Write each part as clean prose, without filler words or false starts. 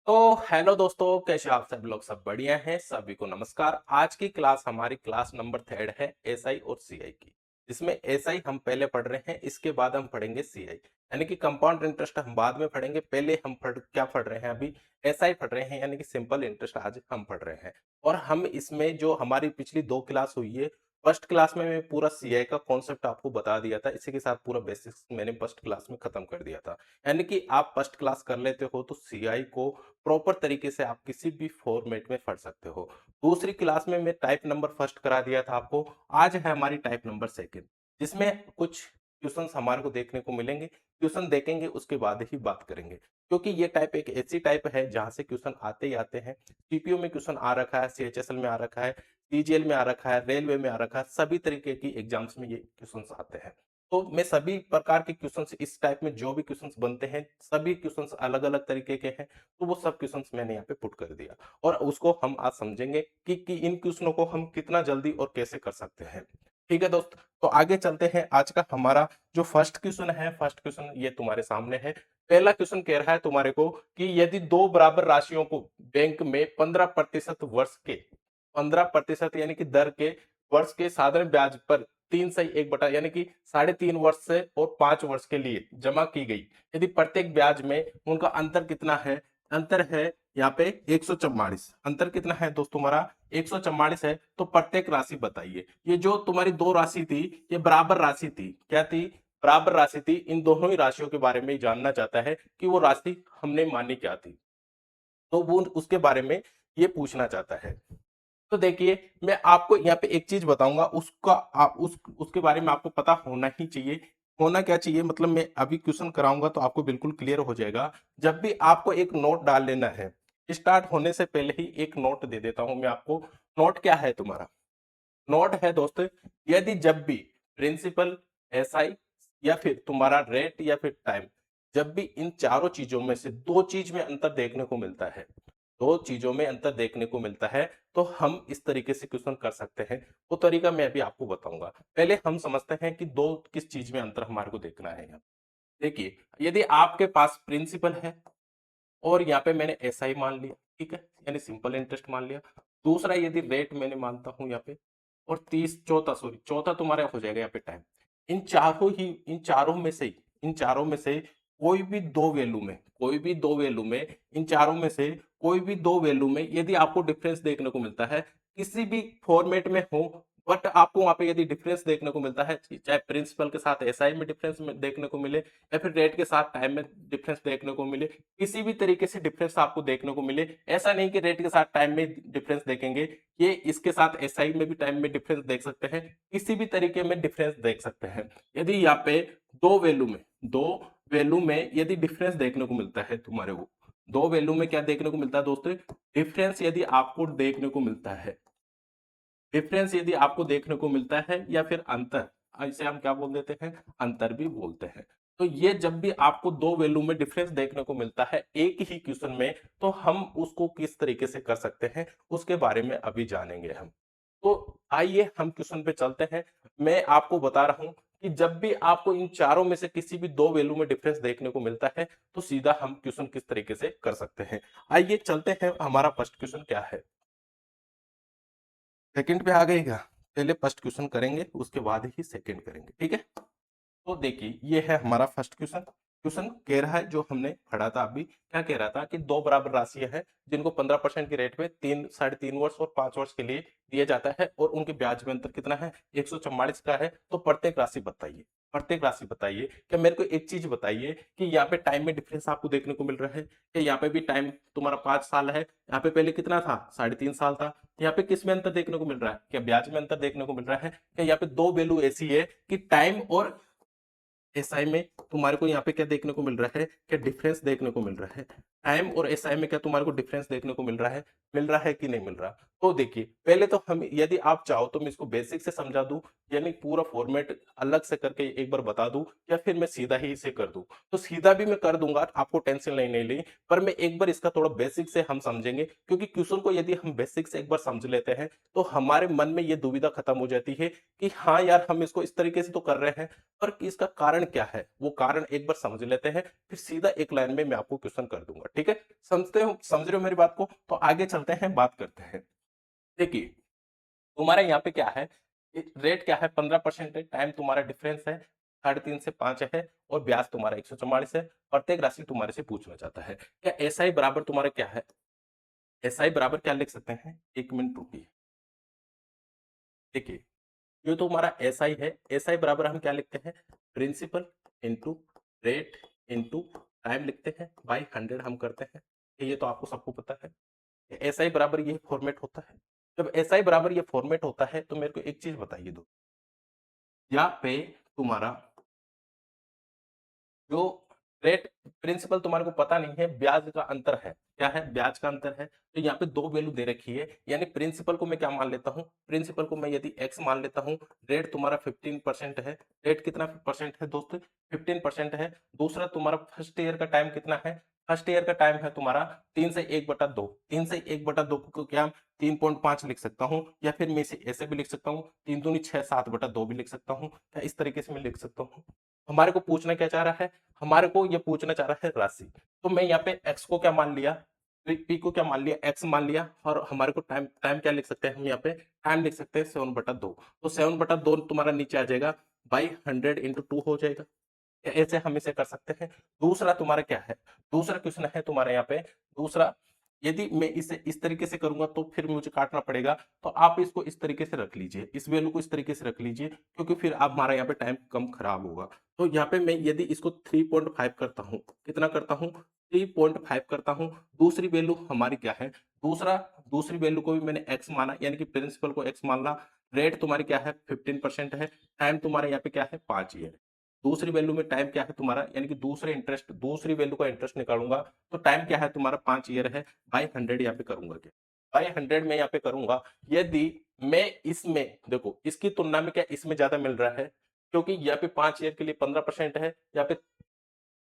तो हेलो दोस्तों, कैसे आप सब लोग? सब बढ़िया हैं? सभी को नमस्कार। आज की क्लास हमारी क्लास नंबर 3 है एसआई और सीआई की, जिसमें एसआई हम पहले पढ़ रहे हैं, इसके बाद हम पढ़ेंगे सीआई। यानी कि कंपाउंड इंटरेस्ट हम बाद में पढ़ेंगे। पहले हम क्या पढ़ रहे हैं? अभी एसआई पढ़ रहे हैं, यानी कि सिंपल इंटरेस्ट आज हम पढ़ रहे हैं। और हम इसमें जो हमारी पिछली 2 क्लास हुई है, फर्स्ट क्लास में मैं पूरा सीआई का कॉन्सेप्ट आपको बता दिया था। इसी के साथ पूरा बेसिक्स मैंने फर्स्ट क्लास में खत्म कर दिया था। यानी कि आप फर्स्ट क्लास कर लेते हो तो सीआई को प्रॉपर तरीके से आप किसी भी फॉर्मेट में पढ़ सकते हो। दूसरी क्लास में मैं टाइप नंबर फर्स्ट करा दिया था आपको। आज है हमारी टाइप नंबर सेकंड, जिसमें कुछ क्वेश्चंस हमारे को देखने को मिलेंगे। क्वेश्चन देखेंगे, उसके बाद ही बात करेंगे, क्योंकि ये टाइप एक ऐसी टाइप है जहां से क्वेश्चन आते ही आते हैं। सीपीयू में क्वेश्चन आ रखा है, सीएचएसएल में आ रखा है, सीजीएल में आ रखा है, रेलवे में आ रखा है, सभी तरीके की एग्जाम्स में ये क्वेश्चन आते हैं। तो मैं सभी प्रकार के क्वेश्चंस, इस टाइप में जो भी क्वेश्चंस बनते हैं, सभी क्वेश्चंस अलग अलग तरीके के हैं। तो वो सब क्वेश्चंस मैंने यहाँ पे पुट कर दिया, और उसको हम आज समझेंगे कि इन क्वेश्चनों को हम कितना जल्दी और कैसे कर सकते हैं। ठीक है दोस्त, तो आगे चलते हैं। आज का हमारा जो फर्स्ट क्वेश्चन है, फर्स्ट क्वेश्चन ये तुम्हारे सामने है। पहला क्वेश्चन कह रहा है तुम्हारे को कि यदि दो बराबर राशियों को बैंक में 15% वर्ष के 15% यानी कि दर के वर्ष के साधारण ब्याज पर 3/1 यानी कि 3.5 वर्ष से और 5 वर्ष के लिए जमा की गई, यदि प्रत्येक ब्याज में उनका अंतर कितना है? अंतर है यहाँ पे 144। अंतर कितना है दोस्त तुम्हारा? 144 है। तो प्रत्येक राशि बताइए। ये जो तुम्हारी दो राशि थी, ये बराबर राशि थी। क्या थी? बराबर राशि थी। इन दोनों ही राशियों के बारे में जानना चाहता है कि वो राशि हमने मानी क्या थी, तो वो उसके बारे में ये पूछना चाहता है। तो देखिए, मैं आपको यहाँ पे एक चीज बताऊंगा, उसका आप उसके बारे में आपको पता होना ही चाहिए। होना क्या चाहिए मतलब, मैं अभी क्वेश्चन कराऊंगा तो आपको बिल्कुल क्लियर हो जाएगा। जब भी आपको एक नोट डाल लेना है, स्टार्ट होने से पहले ही एक नोट दे देता हूं मैं आपको। नोट क्या है तुम्हारा? नोट है दोस्त, यदि जब भी प्रिंसिपल, एसआई या फिर तुम्हारा रेट या फिर टाइम, जब भी इन चारों चीजों में से दो चीज में अंतर देखने को मिलता है, दो चीजों में अंतर देखने को मिलता है, तो हम इस तरीके से क्वेश्चन कर सकते हैं। वो तरीका मैं अभी आपको बताऊंगा। पहले हम समझते हैं कि दो किस चीज में अंतर हमारे को देखना है यहाँ। देखिए, यदि आपके पास प्रिंसिपल है और यहाँ पे मैंने एसआई मान लिया, ठीक है, यानी सिंपल इंटरेस्ट मान लिया। दूसरा, यदि रेट मैंने मानता हूं यहाँ पे, और चौथा तुम्हारा हो जाएगा यहाँ पे टाइम। इन चारों में से कोई भी दो वैल्यू में, इन चारों में से कोई भी दो वैल्यू में यदि आपको डिफरेंस देखने को मिलता है, किसी भी फॉर्मेट में हो, बट आपको वहां पे यदि डिफरेंस देखने को मिलता है, चाहे प्रिंसिपल के साथ एसआई में डिफरेंस देखने को मिले या फिर रेट के साथ टाइम में डिफरेंस देखने को मिले, किसी भी तरीके से डिफरेंस आपको देखने को मिले, ऐसा नहीं कि रेट के साथ टाइम में डिफरेंस देखेंगे, ये इसके साथ एसआई में भी टाइम में डिफरेंस देख सकते हैं, किसी भी तरीके में डिफरेंस देख सकते हैं। यदि यहाँ पे दो वैल्यू में यदि डिफरेंस देखने को मिलता है तुम्हारे को, दो वैल्यू में क्या देखने को मिलता है दोस्तों? डिफरेंस यदि आपको देखने को मिलता है, डिफरेंस यदि आपको देखने को मिलता है या फिर अंतर, इसे हम क्या बोल देते हैं? अंतर भी बोलते हैं। तो ये जब भी आपको दो वैल्यू में डिफरेंस देखने को मिलता है एक ही क्वेश्चन में, तो हम उसको किस तरीके से कर सकते हैं, उसके बारे में अभी जानेंगे हम। तो आइए हम क्वेश्चन पे चलते हैं। मैं आपको बता रहा हूं कि जब भी आपको इन चारों में से किसी भी दो वैल्यू में डिफरेंस देखने को मिलता है, तो सीधा हम क्वेश्चन किस तरीके से कर सकते हैं। आइए चलते हैं, हमारा फर्स्ट क्वेश्चन क्या है। सेकंड पे आ गए क्या? पहले फर्स्ट क्वेश्चन करेंगे, उसके बाद ही सेकंड करेंगे, ठीक है। तो देखिए, ये है हमारा फर्स्ट क्वेश्चन। क्वेश्चन कह रहा है, जो हमने पढ़ा था अभी, क्या कह रहा था कि दो बराबर राशियां हैं जिनको 15% की रेट पे 3 3.5 वर्ष और 5 वर्ष के लिए दिया जाता है, और उनके ब्याज में अंतर कितना है? 144 का है। तो प्रत्येक राशि बताइए। प्रत्येक राशि बताइए। क्या मेरे को एक चीज बताइए कि यहाँ पे टाइम में डिफरेंस आपको देखने को मिल रहा है? कि यहाँ पे भी टाइम तुम्हारा 5 साल है, यहाँ पे पहले कितना था? 3.5 साल था। यहाँ पे किस में अंतर देखने को मिल रहा है? क्या ब्याज में अंतर देखने को मिल रहा है? क्या यहाँ पे दो वैल्यू ऐसी है कि टाइम और एसआई में तुम्हारे को यहाँ पे क्या देखने को मिल रहा है? क्या डिफरेंस देखने को मिल रहा है? टाइम और एसआई में क्या तुम्हारे को डिफरेंस देखने को मिल रहा है? मिल रहा है कि नहीं मिल रहा? तो देखिए, पहले तो हम, यदि आप चाहो तो मैं इसको बेसिक से समझा दूं, यानी पूरा फॉर्मेट अलग से करके एक बार बता दूं, या फिर मैं सीधा ही इसे कर दूं। तो सीधा भी मैं कर दूंगा, आपको टेंशन नहीं ली। पर मैं एक बार इसका थोड़ा बेसिक से हम समझेंगे, क्योंकि क्वेश्चन को यदि हम बेसिक से एक बार समझ लेते हैं, तो हमारे मन में ये दुविधा खत्म हो जाती है कि हाँ यार, हम इसको इस तरीके से तो कर रहे हैं, पर इसका कारण क्या है, वो कारण एक बार समझ लेते हैं, फिर सीधा एक लाइन में मैं आपको क्वेश्चन कर दूंगा, ठीक है, समझ रहे हो मेरी बात को? तो आगे चलते हैं, बात करते हैं। देखिए तुम्हारा यहाँ पे क्या है, रेट क्या है, 15% है, टाइम तुम्हारा डिफरेंस है 3.5 से 5 है, और ब्याज तुम्हारा 144 है। प्रत्येक राशि तुम्हारे से पूछना चाहता है क्या एसआई बराबर तुम्हारा क्या है, एसआई बराबर क्या लिख सकते हैं, 1 मिनट रुकिए। देखिए जो तुम्हारा एसआई है, एसआई बराबर हम क्या लिखते हैं, principal into rate into time लिखते हैं, बाई 100 हम करते हैं। ये तो आपको सबको पता है, एसआई बराबर ये फॉर्मेट होता है। जब एसआई बराबर ये फॉर्मेट होता है तो मेरे को एक चीज बताइए दो, यहाँ पे तुम्हारा जो रेट प्रिंसिपल तुम्हारे को पता नहीं है, ब्याज का अंतर है, क्या है, ब्याज का अंतर है। तो यहाँ पे दो वैल्यू दे रखी है, यानी प्रिंसिपल को मैं क्या मान लेता हूँ, प्रिंसिपल को मैं यदि एक्स मान लेता हूँ, रेट तुम्हारा 15% है। रेट कितना परसेंट है दोस्तों, 15% है। दूसरा तुम्हारा फर्स्ट ईयर का टाइम कितना है, फर्स्ट ईयर का टाइम है तुम्हारा 3 से 1/2, 3 से 1/2 को क्या 3.5 लिख सकता हूँ, या फिर मैं इसे ऐसे भी लिख सकता हूँ, 3 दूनी 6, 7/2 भी लिख सकता हूँ, क्या इस तरीके से मैं लिख सकता हूँ। हमारे को पूछना क्या चाह रहा है, हमारे को ये पूछना चाह रहा है राशि। तो मैं यहाँ पे x को क्या मान लिया, पी को क्या मान लिया, x मान लिया, और हमारे को टाइम टाइम क्या लिख सकते हैं हम यहाँ पे, टाइम लिख सकते हैं 7/2। तो 7/2 तुम्हारा नीचे आ जाएगा बाई 100 × 2 हो जाएगा। ऐसे हम इसे कर सकते हैं। दूसरा तुम्हारा क्या है, दूसरा क्वेश्चन है तुम्हारे यहाँ पे, दूसरा यदि मैं इसे इस तरीके से करूंगा तो फिर मुझे काटना पड़ेगा, तो आप इसको इस तरीके से रख लीजिए, इस वैल्यू को इस तरीके से रख लीजिए, क्योंकि फिर आप हमारा यहाँ पे टाइम कम खराब होगा। तो यहाँ पे मैं यदि इसको 3.5 करता हूँ, कितना करता हूँ, 3.5 करता हूँ। दूसरी वैल्यू हमारी क्या है, दूसरी वैल्यू को भी मैंने एक्स माना, यानी कि प्रिंसिपल को एक्स मान ला। रेट तुम्हारी क्या है, 15% है। टाइम तुम्हारे यहाँ पे क्या है, 5 ईयर। दूसरी वैल्यू में टाइम क्या है तुम्हारा, यानी कि दूसरी वैल्यू का इंटरेस्ट निकालूंगा, तो टाइम क्या है तुम्हारा, 5 ईयर है। बाई 100 यहाँ पे करूंगा, क्या बाई 100 में यहाँ पे करूंगा। यदि मैं इसमें देखो, इसकी तुलना में क्या इसमें ज्यादा मिल रहा है, क्योंकि यहाँ पे 5 ईयर के लिए 15% है, यहाँ पे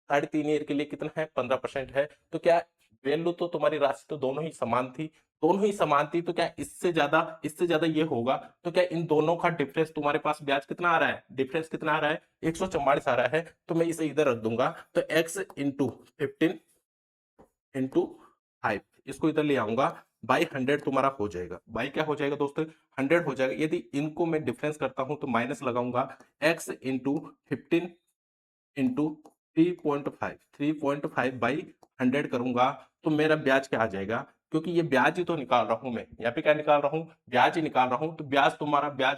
3.5 ईयर के लिए कितना है, 15% है। तो क्या वैल्यू तो तुम्हारी राशि तो दोनों ही समान थी, दोनों ही समान थी, तो क्या इससे ज्यादा ये होगा, तो क्या इन दोनों का डिफरेंस तुम्हारे पास ब्याज कितना आ रहा है, डिफरेंस कितना आ रहा है, 144 आ रहा है। तो मैं इसे इधर रख दूंगा, तो x इंटू 15 × 5, इसको इधर ले आऊंगा, बाई 100 तुम्हारा हो जाएगा, बाई क्या हो जाएगा दोस्तों, 100 हो जाएगा। यदि इनको मैं डिफरेंस करता हूं तो माइनस लगाऊंगा, x इंटू 3.5 बाई 100 करूंगा, तो मेरा ब्याज क्या आ जाएगा, क्योंकि ये ब्याज ही तो निकाल रहा हूं मैं, यहाँ पे क्या निकाल रहा हूँ, ब्याज ही निकाल रहा हूँ। तो ब्याज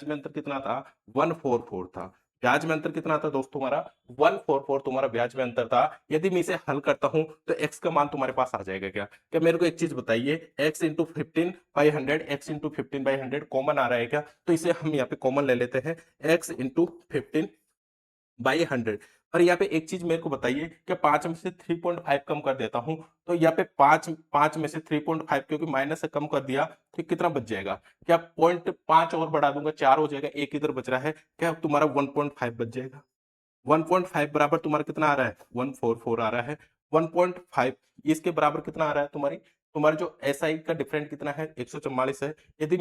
में अंतर कितना था, 144 था। ब्याज में अंतर कितना था दोस्तों, तुम्हारा 144 तुम्हारा ब्याज में अंतर था। यदि मैं इसे हल करता हूं तो एक्स का मान तुम्हारे पास आ जाएगा क्या, क्या मेरे को एक चीज बताइए, x into 15/100, x into 15/100 common आ रहा है क्या, तो इसे हम यहाँ पे कॉमन ले लेते हैं, एक्स इंटू 15/100। और यहाँ पे एक चीज मेरे को बताइए, क्या 5 में से 3.5 कम कर देता हूं, तो यहाँ पे 5 में से 3.5 क्योंकि माइनस से कम कर दिया, तो कितना बच जाएगा, क्या 0.5 और बढ़ा दूंगा, 4 हो जाएगा, एक इधर बच रहा है, क्या तुम्हारा 1.5 बच जाएगा। 1.5 बराबर तुम्हारा कितना आ रहा है, 144 आ रहा है। 1.5 इसके बराबर कितना आ रहा है, तुम्हारी जो एसआई का डिफरेंट कितना है, 144 है। यदि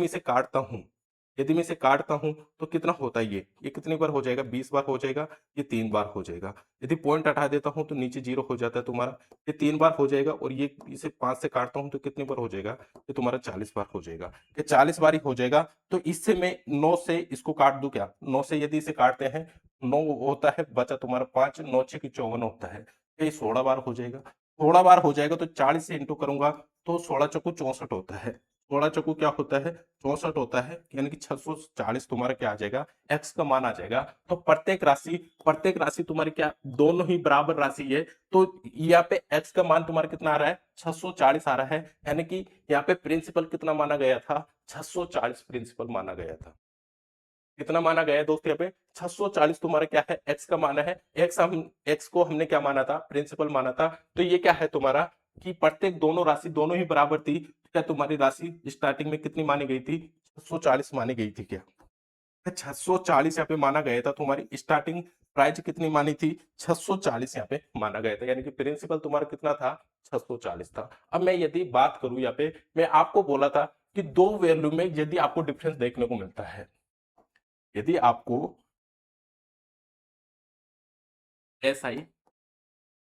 मैं इसे काटता हूं तो कितना होता है, ये कितनी बार हो जाएगा, 20 बार हो जाएगा, ये 3 बार हो जाएगा। यदि पॉइंट हटा देता हूं तो नीचे 0 हो जाता है तुम्हारा, ये 3 बार हो जाएगा। और ये इसे 5 से काटता हूं तो कितनी बार हो जाएगा, ये तुम्हारा 40 बार हो जाएगा, ये 40 बार ही हो जाएगा। तो इससे मैं 9 से इसको काट दूं क्या, 9 से यदि इसे काटते हैं, 9 होता है, बचा तुम्हारा 5, 9×6 = 54 होता है, तो ये 16 बार हो जाएगा। 16 बार हो जाएगा तो 40 से इंटू करूंगा, तो 16×4 = 64 होता है। 16 क्या होता है, 64 होता है, यानी कि 640 तुम्हारा क्या आ जाएगा, एक्स का मान आ जाएगा। तो प्रत्येक राशि तुम्हारी क्या, दोनों ही बराबर राशि है। तो यहाँ पे एक्स का मान तुम्हारा कितना आ रहा है, 640 आ रहा है, यानी कि यहाँ पे प्रिंसिपल कितना माना गया था, 640 प्रिंसिपल माना गया था। कितना माना गया है दोस्त, यहाँ पे 640 तुम्हारा क्या है, एक्स का माना है। एक्स को हमने क्या माना था, प्रिंसिपल माना था। तो ये क्या है तुम्हारा, कि प्रत्येक दोनों राशि दोनों ही बराबर थी, क्या तुम्हारी राशि स्टार्टिंग में कितनी मानी गई थी, 640 मानी गई थी क्या, 640 यहाँ पे माना गया था। तुम्हारी स्टार्टिंग प्राइस कितनी मानी थी, 640 यहाँ पे माना गया था, यानी कि प्रिंसिपल तुम्हारा कितना था, 640 था। अब मैं यदि बात करूं, यहाँ पे मैं आपको बोला था कि दो वैल्यू में यदि आपको डिफरेंस देखने को मिलता है, यदि आपको एसआई,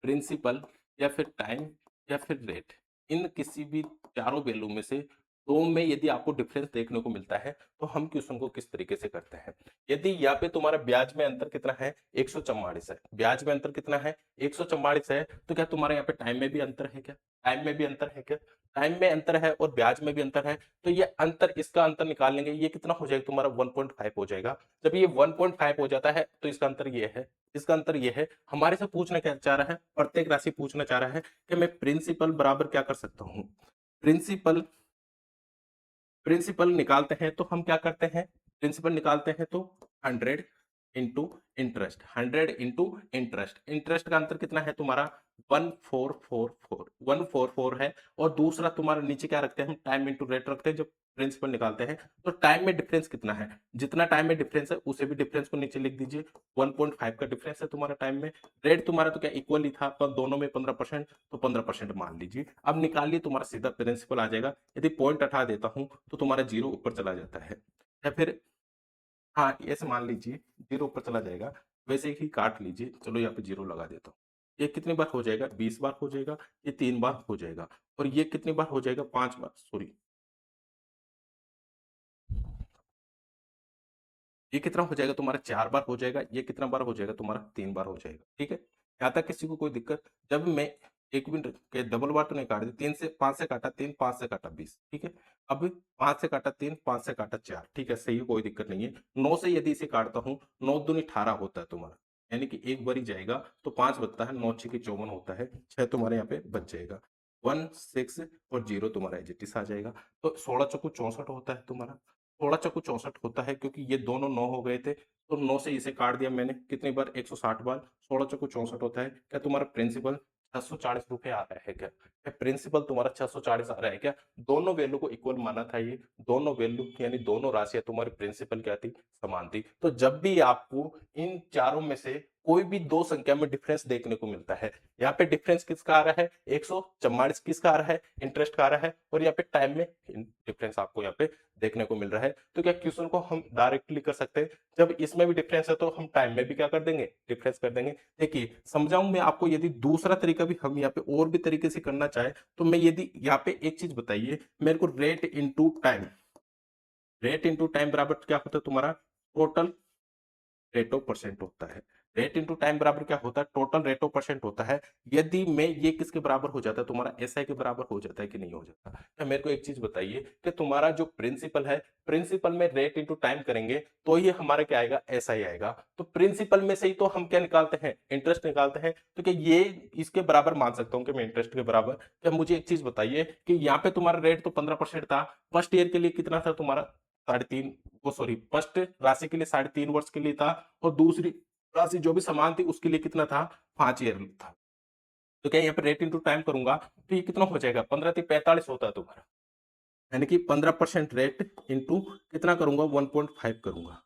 प्रिंसिपल या फिर टाइम या फिर रेट, इन किसी भी चारों वैल्यू में से दो में यदि आपको डिफरेंस देखने को मिलता है तो हम क्वेश्चन को किस तरीके से करते हैं। यदि यहाँ पे तुम्हारा ब्याज में अंतर कितना है, 144 है, ब्याज में अंतर कितना है, 144 है, तो क्या तुम्हारे यहाँ पे टाइम में भी अंतर है क्या, टाइम में भी अंतर है क्या, टाइम में अंतर है और ब्याज में भी अंतर है, तो ये अंतर, इसका अंतर निकाल लेंगे, ये कितना हो जाएगा तुम्हारा 1.5 हो जाएगा। जब ये 1.5 हो जाता है तो इसका अंतर ये है, इसका अंतर ये है। हमारे से पूछना क्या चाह रहा है, प्रत्येक राशि पूछना चाह रहा है कि मैं प्रिंसिपल बराबर क्या कर सकता हूँ, प्रिंसिपल, प्रिंसिपल निकालते हैं तो हम क्या करते हैं, प्रिंसिपल निकालते हैं तो 100 into interest, 100 into interest, interest का अंतर कितना है तुम्हारा 1444, 144 है। और दूसरा तुम्हारा नीचे क्या रखते हैं हम, टाइम इंटू रेट रखते हैं जब प्रिंसिपल निकालते हैं। तो टाइम में डिफरेंस कितना है, जितना टाइम में डिफरेंस है उसे भी डिफरेंस को नीचे लिख दीजिए, 1.5 का डिफरेंस है तुम्हारा टाइम में। रेट तुम्हारा तो क्या इक्वल ही था, पर दोनों में 15%, तो 15% मान लीजिए। अब निकालिए, तुम्हारा सीधा प्रिंसिपल आ जाएगा। यदि पॉइंट हटा देता हूं तो तुम्हारा जीरो ऊपर चला जाता है, या फिर हाँ ऐसे मान लीजिए जीरो ऊपर चला जाएगा, वैसे ही काट लीजिए। चलो यहाँ पे जीरो लगा देता हूँ। ये कितनी बार हो जाएगा, 20 बार हो जाएगा, ये 3 बार हो जाएगा, और ये कितनी बार हो जाएगा, 5 बार, सॉरी, ये कितना हो जाएगा तुम्हारा, 4 बार हो जाएगा, ये कितना बार हो जाएगा तुम्हारा, 3 बार हो जाएगा। ठीक है, यहाँ तक किसी को कोई दिक्कत। जब मैं एक मिनट के डबल बार तो नहीं काट दी, 3 से 5 से काटा 3, 5 से काटा 20, ठीक है। अब 5 से काटा 3, 5 से काटा 4, ठीक है, सही है, कोई दिक्कत नहीं है। 9 से यदि इसे काटता हूँ, 9 दूनी 18 होता है तुम्हारा, यानी कि एक बार ही जाएगा तो 5 बचता है, 9 6 54 होता है, 6 तुम्हारे यहाँ पे बच जाएगा, 1 6 और 0 तुम्हारा एजिटिस आ जाएगा। तो 16 चौको 64 होता है तुम्हारा, थोड़ा सा कुछ 64 होता है, क्योंकि ये दोनों 9 हो गए थे, तो 9 से इसे काट दिया मैंने, कितनी बार, 160 बार, 16 चौको 64 होता है। क्या तुम्हारा प्रिंसिपल 640 रुपए आ रहा है क्या, क्या प्रिंसिपल तुम्हारा 640 आ रहा है क्या। दोनों वैल्यू को इक्वल माना था, ये दोनों वैल्यू यानी दोनों राशियां तुम्हारी प्रिंसिपल क्या थी, समान थी। तो जब भी आपको इन चारों में से कोई भी दो संख्या में डिफरेंस देखने को मिलता है, यहाँ पे डिफरेंस किसका आ रहा है, 144 किसका आ रहा है, इंटरेस्ट का आ रहा है, और यहाँ पे टाइम में डिफरेंस आपको यहाँ पे देखने को मिल रहा है, तो क्या क्वेश्चन को हम डायरेक्टली कर सकते हैं। जब इसमें भी डिफरेंस है तो हम टाइम में भी क्या कर देंगे, डिफरेंस कर देंगे। देखिए समझाऊं मैं आपको, यदि दूसरा तरीका भी हम यहाँ पे और भी तरीके से करना चाहे, तो मैं यदि यहाँ पे एक चीज बताइए मेरे को, rate into time, rate into time बराबर क्या होता है तुम्हारा, टोटल रेट ऑफ परसेंट होता है। रेट इंटू टाइम बराबर क्या होता है, टोटल रेट ऑफ परसेंट होता है। यदि मैं ये किसके बराबर हो जाता है, तुम्हारा एसआई के बराबर हो जाता है कि नहीं हो जाता। क्या मेरे को एक चीज बताइए कि तुम्हारा जो प्रिंसिपल है, प्रिंसिपल में रेट इंटू टाइम करेंगे तो ये हमारा क्या आएगा, एसआई आएगा। तो प्रिंसिपल में से ही तो हम क्या निकालते हैं, इंटरेस्ट निकालते हैं। तो क्या ये इसके बराबर मान सकता हूँ कि मैं इंटरेस्ट के बराबर। क्या मुझे एक चीज बताइए कि यहाँ पे तुम्हारा रेट तो 15% था, फर्स्ट ईयर के लिए कितना था तुम्हारा, 3.5, वो सॉरी, फर्स्ट राशि के लिए 3.5 वर्ष के लिए था, और दूसरी राशि जो भी समान थी उसके लिए कितना था, 5 ईयर था। तो क्या यहाँ पे रेट इंटू टाइम करूंगा तो ये कितना हो जाएगा, 15 3 45 होता है तुम्हारा, यानी कि 15% रेट इंटू कितना करूंगा, 1.5 करूंगा,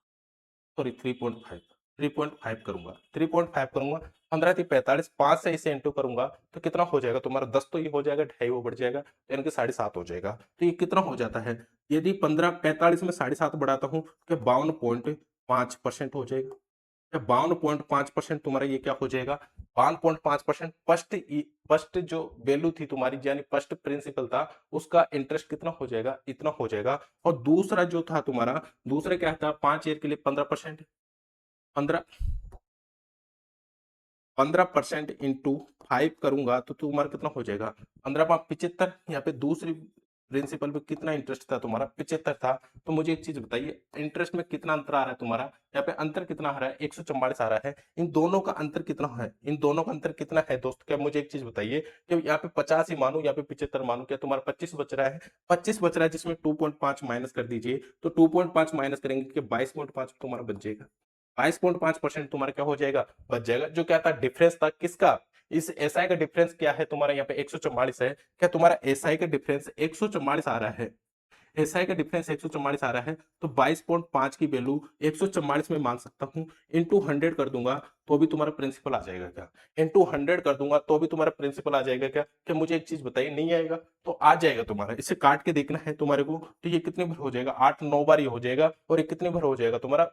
सॉरी 3.5, 3.5 करूंगा, 3.5 करूंगा, 15 3 45, 5 से इसे इंटू करूंगा तो कितना हो जाएगा तुम्हारा, 10 तो ये हो जाएगा, ढाई वो बढ़ जाएगा, यानी कि 7.5 हो जाएगा। तो ये कितना हो जाता है, यदि 15 45 में 7.5 बढ़ाता हूँ तो 52.5% हो जाएगा। 52.5% तुम्हारा ये क्या हो जाएगा, 52.5%। फर्स्ट फर्स्ट जो वैल्यू थी तुम्हारी, यानी फर्स्ट प्रिंसिपल था, उसका इंटरेस्ट कितना हो जाएगा, इतना हो जाएगा। और दूसरा जो था तुम्हारा, दूसरा क्या था, 5 ईयर के लिए 15%, 15 15% इंटू 5 करूंगा तो तुम्हारा कितना हो जाएगा, 15 5 75। यहाँ पे दूसरी प्रिंसिपल पे कितना इंटरेस्ट था तुम्हारा, 75 था। तो मुझे एक चीज बताइए, इंटरेस्ट में कितना अंतर आ रहा है तुम्हारा, यहाँ पे अंतर कितना आ रहा है, 144 आ रहा है। इन दोनों का अंतर कितना है, इन दोनों का अंतर कितना है दोस्त, क्या मुझे एक चीज बताइए कि यहाँ पे 50 ही मानू, यहाँ पे 75 मानू, क्या तुम्हारा 25 बच रहा है, 25 बच रहा है, जिसमें 2.5 माइनस कर दीजिए, तो 2.5 माइनस करेंगे कि 22.5 तुम्हारा बच जाएगा, 22.5% तुम्हारा क्या हो जाएगा, बच जाएगा। जो क्या था, डिफरेंस था किसका, इस एसआई का डिफरेंस क्या है तुम्हारा, यहाँ पे 144 है। क्या तुम्हारा एसआई का डिफरेंस 144 आ रहा है, एसआई का डिफरेंस 144 आ रहा है, तो 22.5 की वैल्यू 144 में मान सकता हूं, इंटू 100 कर दूंगा तो भी तुम्हारा प्रिंसिपल आ जाएगा क्या, इंटू 100 कर दूंगा तो भी तुम्हारा प्रिंसिपल आ जाएगा क्या। क्या मुझे एक चीज बताइए, नहीं आएगा तो आ जाएगा तुम्हारा, इसे काट के देखना है तुम्हारे को। तो ये कितने बार हो जाएगा, 8 9 बार ये हो जाएगा, और ये कितने बार हो जाएगा तुम्हारा,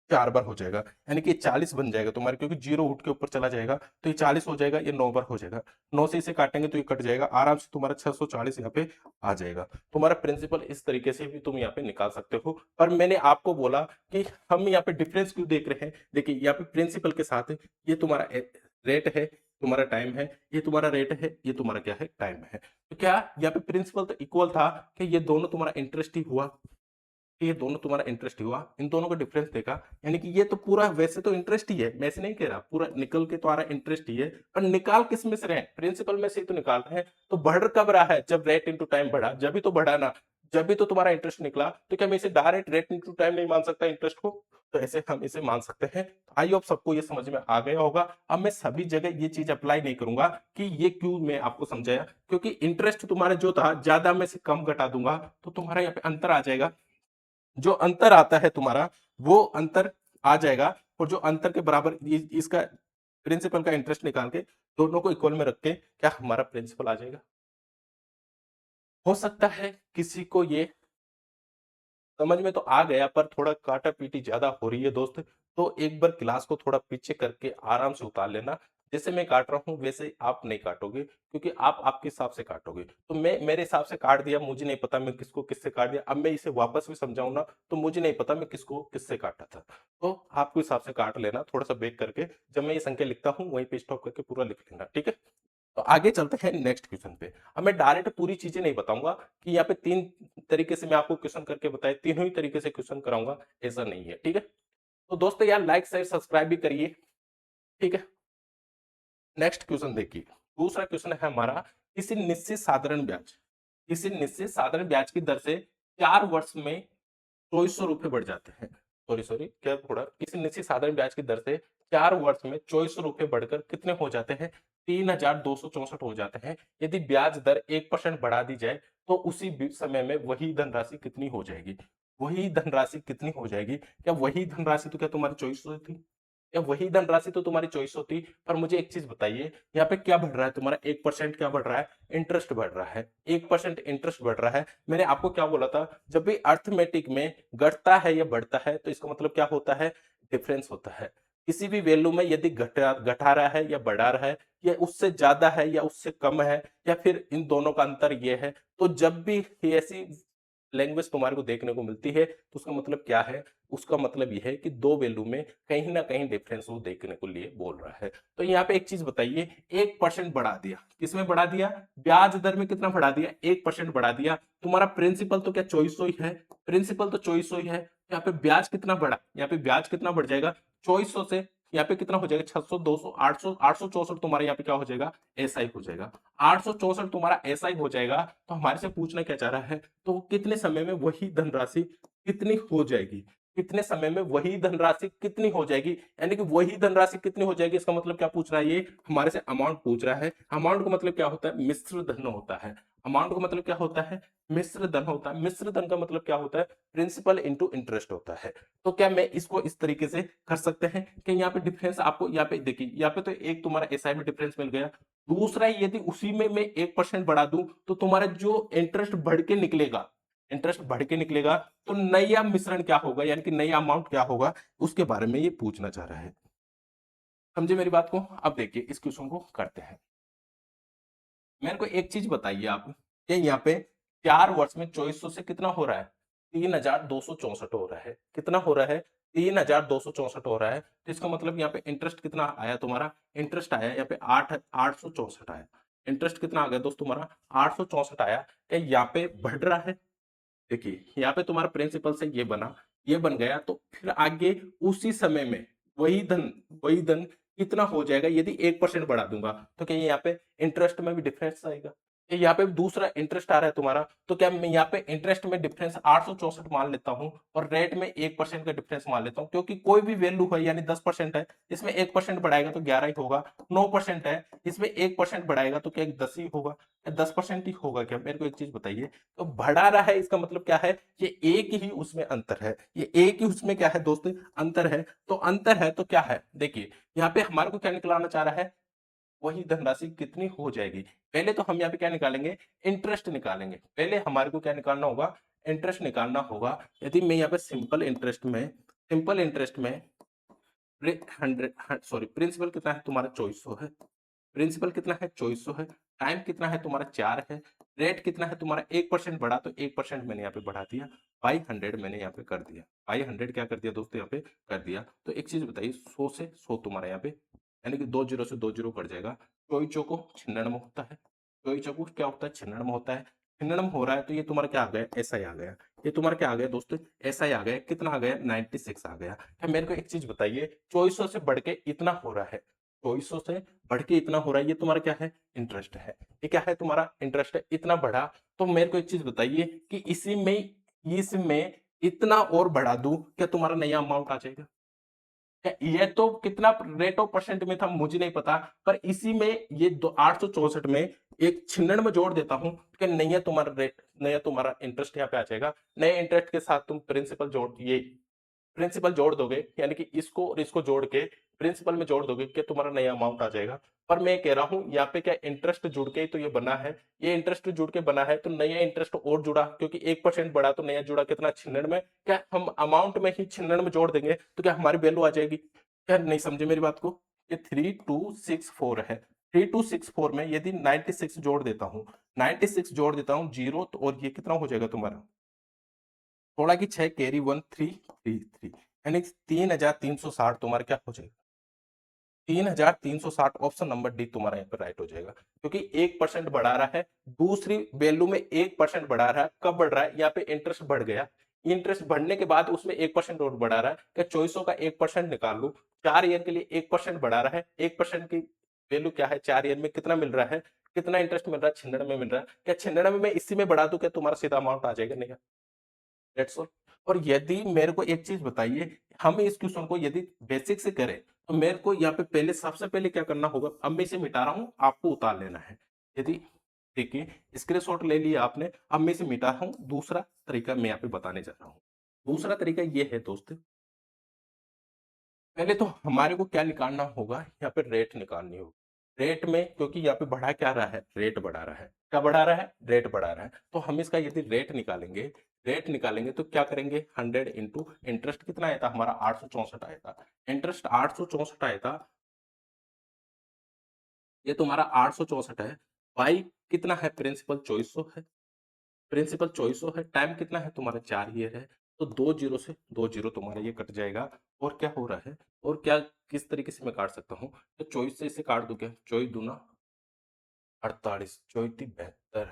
4 बार हो जाएगा, यानी कि 40 बन जाएगा तुम्हारे, क्योंकि जीरो उठ के ऊपर चला जाएगा तो ये 40 हो जाएगा, ये 9 बार हो जाएगा। 9 से इसे काटेंगे तो ये कट जाएगा, आराम से तुम्हारा 640 यहाँ पे आ जाएगा। तुम्हारा प्रिंसिपल इस तरीके से भी तुम यहाँ पे निकाल सकते हो। पर मैंने आपको बोला कि हम यहाँ पे डिफरेंस क्यों देख रहे हैं, देखिए यहाँ पे प्रिंसिपल के साथ ये तुम्हारा रेट है, तुम्हारा टाइम है, ये तुम्हारा रेट है, ये तुम्हारा क्या है, टाइम है। तो क्या यहाँ पे प्रिंसिपल तो इक्वल था कि ये दोनों तुम्हारा इंटरेस्ट ही हुआ, ये दोनों तुम्हारा इंटरेस्ट हुआ, इन दोनों का डिफरेंस देखा, यानी कि ये तो पूरा वैसे तो इंटरेस्ट ही है, मैं ऐसे नहीं कह रहा पूरा निकल के तुम्हारा इंटरेस्ट ही है, पर निकाल किस में से रहे हैं, प्रिंसिपल में से ही तो निकाल रहे हैं। तो बढ़ कब रहा है, जब रेट इनटू टाइम बढ़ा, जब भी तो बढ़ा ना, जब भी तो तुम्हारा इंटरेस्ट निकला। तो क्या मैं इसे डायरेक्ट रेट इनटू टाइम नहीं मान सकता इंटरेस्ट को, तो ऐसे हम इसे मान सकते हैं। आई होप सबको ये समझ में आ गया होगा। अब मैं सभी जगह ये चीज अप्लाई नहीं करूंगा कि ये क्यों मैं आपको समझाया, क्योंकि इंटरेस्ट तुम्हारा जो था ज्यादा में से कम घटा दूंगा तो तुम्हारा यहाँ पे अंतर आ जाएगा। जो अंतर आता है तुम्हारा वो अंतर आ जाएगा, और जो अंतर के बराबर इसका प्रिंसिपल का इंटरेस्ट निकाल के दोनों को इक्वल में रख के क्या हमारा प्रिंसिपल आ जाएगा। हो सकता है किसी को ये समझ में तो आ गया, पर थोड़ा काटा पीटी ज्यादा हो रही है दोस्त, तो एक बार क्लास को थोड़ा पीछे करके आराम से उतार लेना। जैसे मैं काट रहा हूं वैसे आप नहीं काटोगे, क्योंकि आप आपके हिसाब से काटोगे, तो मैं मेरे हिसाब से काट दिया, मुझे नहीं पता मैं किसको किससे काट दिया। अब मैं इसे वापस भी समझाऊं ना तो मुझे नहीं पता मैं किसको किससे काटा था। तो आपको हिसाब से काट लेना, थोड़ा सा ब्रेक करके जब मैं ये संख्या लिखता हूँ वहीं पे स्टॉप करके पूरा लिख लेना, ठीक है। तो आगे चलते हैं नेक्स्ट क्वेश्चन पे। अब मैं डायरेक्ट पूरी चीजें नहीं बताऊंगा कि यहाँ पे 3 तरीके से मैं आपको क्वेश्चन करके बताए, तीनों ही तरीके से क्वेश्चन कराऊंगा, ऐसा नहीं है, ठीक है। तो दोस्तों यार लाइक शेयर सब्सक्राइब भी करिए, ठीक है। नेक्स्ट क्वेश्चन देखिए, दूसरा क्वेश्चन है हमारा, किसी निश्चित साधारण ब्याज, किसी निश्चित साधारण ब्याज की दर से 4 वर्ष में 2400 रुपए बढ़ जाते हैं। सॉरी सॉरी क्या थोड़ा, किसी निश्चित साधारण ब्याज की दर से 4 वर्ष में 2400 रुपए बढ़कर कितने हो जाते हैं, 3264 हो जाते हैं। यदि ब्याज दर 1% बढ़ा दी जाए तो उसी समय में वही धनराशि कितनी हो जाएगी, वही धनराशि कितनी हो जाएगी। क्या वही धनराशि तो क्या तुम्हारी 2400 थी, या वही धनराशि तो तुम्हारी 2400 थी। पर मुझे एक चीज बताइए, यहाँ पे क्या बढ़ रहा है तुम्हारा, 1% क्या बढ़ रहा है, इंटरेस्ट बढ़ रहा है, 1% इंटरेस्ट बढ़ रहा है। मैंने आपको क्या बोला था, जब भी अर्थमेटिक में घटता है या बढ़ता है तो इसका मतलब क्या होता है, डिफरेंस होता है। किसी भी वैल्यू में यदि घटा घटा रहा है या बढ़ा रहा है, या उससे ज्यादा है या उससे कम है, या फिर इन दोनों का अंतर ये है, तो जब भी ऐसी लैंग्वेज तुम्हारे को देखने को मिलती है तो उसका मतलब क्या है, उसका मतलब यह है कि दो वैल्यू में कहीं ना कहीं डिफरेंस वो देखने को लिए बोल रहा है। तो यहाँ पे एक चीज बताइए, 1% बढ़ा दिया, किसमें बढ़ा दिया, ब्याज दर में कितना बढ़ा दिया, 1% बढ़ा दिया। तुम्हारा प्रिंसिपल तो क्या 2400 ही है, प्रिंसिपल तो 2400 ही है। यहाँ पे ब्याज कितना बढ़ा, यहाँ पे ब्याज कितना बढ़ जाएगा, 2400 से यहाँ पे कितना हो जाएगा, 600 200 800 864 तुम्हारा यहाँ पे क्या हो जाएगा, ऐसा ही हो जाएगा। 864 तुम्हारा ऐसा ही हो जाएगा। तो हमारे से पूछना क्या चाह रहा है, तो कितने समय में वही धनराशि कितनी हो जाएगी, कितने समय में वही धनराशि कितनी हो जाएगी, यानी कि वही धनराशि कितनी हो जाएगी, इसका मतलब क्या पूछ रहा है, ये हमारे से अमाउंट पूछ रहा है। अमाउंट का मतलब क्या होता है, मिश्र धन होता है। अमाउंट का मतलब क्या होता है, मिश्र धन होता है। मिश्र धन का मतलब क्या होता है, प्रिंसिपल इंटू इंटरेस्ट होता है। तो क्या मैं इसको इस तरीके से कर सकते हैं कि यहाँ पे डिफरेंस आपको, यहाँ पे देखिए, यहाँ पे तो एक तुम्हारा एसआई में डिफरेंस मिल गया। दूसरा यदि उसी में मैं 1% बढ़ा दूं तो तुम्हारा जो इंटरेस्ट बढ़ के निकलेगा, इंटरेस्ट बढ़ के निकलेगा, तो नया मिश्रण क्या होगा, यानी कि नया अमाउंट क्या होगा, उसके बारे में ये पूछना चाह रहा है। समझे मेरी बात को। अब देखिए इस क्वेश्चन को करते हैं। मेरे को एक चीज बताइए आप, कि यहाँ पे 4 वर्ष में 2400 से कितना हो रहा है, 3264 हो रहा है। कितना हो रहा है, 3264 हो रहा है। तो इसका मतलब यहाँ पे इंटरेस्ट कितना आया तुम्हारा, इंटरेस्ट आया यहाँ पे 864 आया। इंटरेस्ट कितना आ गया दोस्त तुम्हारा, 864 आया। क्या यहाँ पे बढ़ रहा है, देखिए यहाँ पे तुम्हारा प्रिंसिपल से ये बना, ये बन गया, तो फिर आगे उसी समय में वही धन, वही धन कितना हो जाएगा, यदि 1% बढ़ा दूंगा तो क्या यहाँ पे इंटरेस्ट में भी डिफरेंस आएगा। ये यहाँ पे दूसरा इंटरेस्ट आ रहा है तुम्हारा, तो क्या मैं यहाँ पे इंटरेस्ट में डिफरेंस 864 मान लेता हूँ और रेट में 1% का डिफरेंस मान लेता हूँ, क्योंकि कोई भी वैल्यू है यानी 10% है, इसमें 1% बढ़ाएगा तो 11 ही होगा। 9% है, इसमें 1% बढ़ाएगा तो क्या 10 ही होगा, 10% ही होगा। क्या मेरे को एक चीज बताइए, तो बढ़ा रहा है इसका मतलब क्या है, ये एक ही उसमें अंतर है, ये एक ही उसमें क्या है दोस्त, अंतर है। तो अंतर है तो क्या है, देखिए यहाँ पे हमारे को क्या निकलाना चाह रहा है, वही धनराशि कितनी हो जाएगी। पहले तो हम यहाँ पे क्या निकालेंगे, इंटरेस्ट निकालेंगे। पहले हमारे को क्या निकालना होगा, इंटरेस्ट निकालना होगा। यदि मैं यहाँ पे सिंपल इंटरेस्ट में सिंपल इंटरेस्ट में प्रिंसिपल कितना है तुम्हारा 2400 है, प्रिंसिपल कितना है 2400 है, टाइम कितना है तुम्हारा 4 है, रेट कितना है तुम्हारा 1% बढ़ा तो 1% मैंने यहाँ पे बढ़ा दिया, बाई 100 मैंने यहाँ पे कर दिया, बाई 100 क्या कर दिया दोस्तों यहाँ पे कर दिया। तो एक चीज बताइए 100 से 100 तुम्हारा यहाँ पे यानी कि 2 जीरो से 2 जीरो कट जाएगा, चौई चौको 96 होता है, चौई चौको क्या होता है 96 होता है, 96 हो रहा है तो ये तुम्हारा क्या आ गया ऐसा ही आ गया, ये तुम्हारा क्या आ गया दोस्तों ऐसा ही आ गया, कितना आ गया 96 आ गया। क्या मेरे को एक चीज बताइए 2400 से बढ़ के इतना हो रहा है, 2400 से बढ़ के इतना हो रहा है, ये तुम्हारा क्या है इंटरेस्ट है, ये क्या है तुम्हारा इंटरेस्ट है, इतना बढ़ा। तो मेरे को एक चीज बताइए कि इसमें इतना और बढ़ा दूं क्या तुम्हारा नया अमाउंट आ जाएगा? क्या ये तो कितना रेट ऑफ परसेंट में था मुझे नहीं पता, पर इसी में ये 864 में एक 96 में जोड़ देता हूं कि नया तुम्हारा रेट, नया तुम्हारा इंटरेस्ट यहाँ पे आ जाएगा। नए इंटरेस्ट के साथ तुम प्रिंसिपल जोड़, ये प्रिंसिपल जोड़ दोगे यानी कि इसको और इसको जोड़ के प्रिंसिपल में जोड़ दोगे कि तुम्हारा नया अमाउंट आ जाएगा। पर मैं कह रहा हूं यहाँ पे क्या इंटरेस्ट जुड़ के ही तो ये बना है, ये इंटरेस्ट जुड़ के बना है तो नया इंटरेस्ट और जुड़ा क्योंकि 1% बढ़ा तो नया जुड़ा कितना 96 में, क्या हम अमाउंट में ही 96 में जोड़ देंगे तो क्या हमारी वैल्यू आ जाएगी? क्या नहीं समझे मेरी बात को? ये 3264 है, 3264 में यदि 96 जोड़ देता हूं, 96 जोड़ देता हूं जीरो तो और ये कितना हो जाएगा तुम्हारा 16 की 6 कैरी 1333 यानी 3360 तुम्हारा क्या हो जाएगा 3360, ऑप्शन नंबर डी तुम्हारा यहाँ पे राइट हो जाएगा क्योंकि 1% बढ़ा रहा है, दूसरी वैल्यू में 1% बढ़ा रहा है, कब बढ़ रहा है यहाँ पे इंटरेस्ट बढ़ गया, इंटरेस्ट बढ़ने के बाद उसमें 1% और बढ़ा रहा है, क्या 2400 का 1% निकाल लू, 4 ईयर के लिए 1% बढ़ा रहा है, 1% की वैल्यू क्या है 4 ईयर में कितना मिल रहा है, कितना इंटरेस्ट मिल रहा है 96 में मिल रहा है, क्या 96 में इसी में बढ़ा दूं क्या तुम्हारा सीधा अमाउंट आ जाएगा? नहीं, दैट्स ऑल। और यदि मेरे को एक चीज बताइए, हम इस क्वेश्चन को यदि बेसिक से करें तो मेरे को यहाँ पे पहले सबसे पहले क्या करना होगा, अब मैं इसे मिटा रहा हूं आपको उतार लेना है। यदि देखिए स्क्रीनशॉट ले लिया आपने, अब मैं इसे मिटा रहा हूं, दूसरा तरीका मैं यहाँ पे बताने जा रहा हूँ। दूसरा तरीका ये है दोस्त, पहले तो हमारे को क्या निकालना होगा, यहाँ पे रेट निकालनी होगी। रेट में क्योंकि यहाँ पे बढ़ा क्या रहा है, रेट बढ़ा रहा है, क्या बढ़ा रहा है रेट बढ़ा रहा है, तो हम इसका यदि रेट निकालेंगे, रेट निकालेंगे तो क्या करेंगे 100 इंटू इंटरेस्ट कितना आया था हमारा 864 आया था, इंटरेस्ट 864 आया था, ये तुम्हारा 864 है, बाई कितना है प्रिंसिपल 2400 है, प्रिंसिपल 2400 है, टाइम कितना है तुम्हारा 4 ईयर है, तो 2 जीरो से 2 जीरो तुम्हारा ये कट जाएगा। और क्या हो रहा है, और क्या किस तरीके से मैं काट सकता हूँ, तो 24 से इसे काट दूं क्या, 24 दूना 48, 24 72,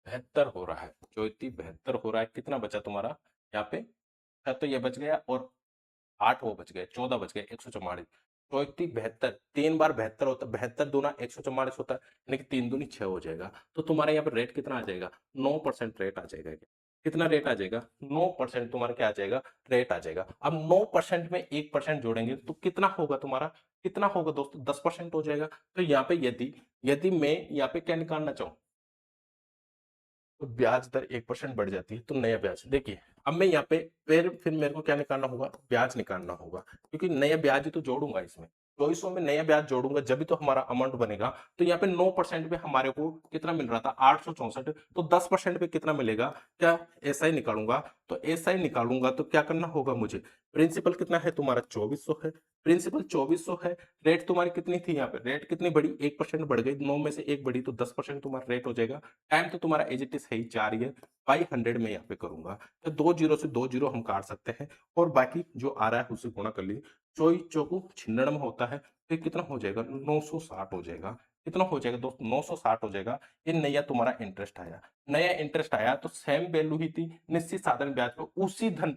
72 हो रहा है, 24 72 हो रहा है, कितना बचा तुम्हारा यहाँ पे, या तो ये बच गया और 8 वो बच गए, 14 बच गए, 144, 34 72, 3 बार 72 होता है, 72 दूना 144 होता है, यानी कि 3 दूनी 6 हो जाएगा। तो तुम्हारे यहाँ पे रेट कितना आ जाएगा 9% रेट आ जाएगा, कितना रेट आ जाएगा 9% तुम्हारा क्या आ जाएगा रेट आ जाएगा। अब 9% में 1% जोड़ेंगे तो कितना होगा तुम्हारा, कितना होगा दोस्तों 10% हो जाएगा। तो यहाँ पे यदि यदि मैं यहाँ पे क्या निकालना चाहूँ, तो ब्याज दर 1% बढ़ जाती है तो नया ब्याज, देखिए अब मैं यहाँ पे फिर मेरे को क्या निकालना होगा, ब्याज निकालना होगा क्योंकि नया ब्याज ही तो जोड़ूंगा इसमें, 2400 में नया ब्याज जोड़ूंगा जब भी तो हमारा अमाउंट बनेगा। तो यहाँ पे 9% पे हमारे को कितना मिल रहा था 864, तो 10% पे कितना मिलेगा, क्या ऐसा ही निकालूंगा, तो ऐसा ही निकालूंगा तो क्या करना होगा मुझे, प्रिंसिपल कितना है तुम्हारा 2400 है, प्रिंसिपल 2400 है, रेट तुम्हारी कितनी थी यहाँ पे, रेट कितनी बढ़ी 1% बढ़ गई, 9 में से 1 बढ़ी तो 10% तुम्हारा रेट हो जाएगा। टाइम तो तुम्हारा एज इट इज है ही 4 ईयर, बाई 100 में यहाँ पे करूंगा तो 2 जीरो से 2 जीरो हम काट सकते हैं और बाकी जो आ रहा है उसे गुणा कर लीजिए, चौई चौको 96 होता है तो कितना हो जाएगा 960 हो जाएगा, कितना हो जाएगा दोस्त 960 हो जाएगा। ये नया तुम्हारा इंटरेस्ट आया, नया इंटरेस्ट आया तो सेम वैल्यू ही थी, निश्चित साधारण ब्याज पर उसी धन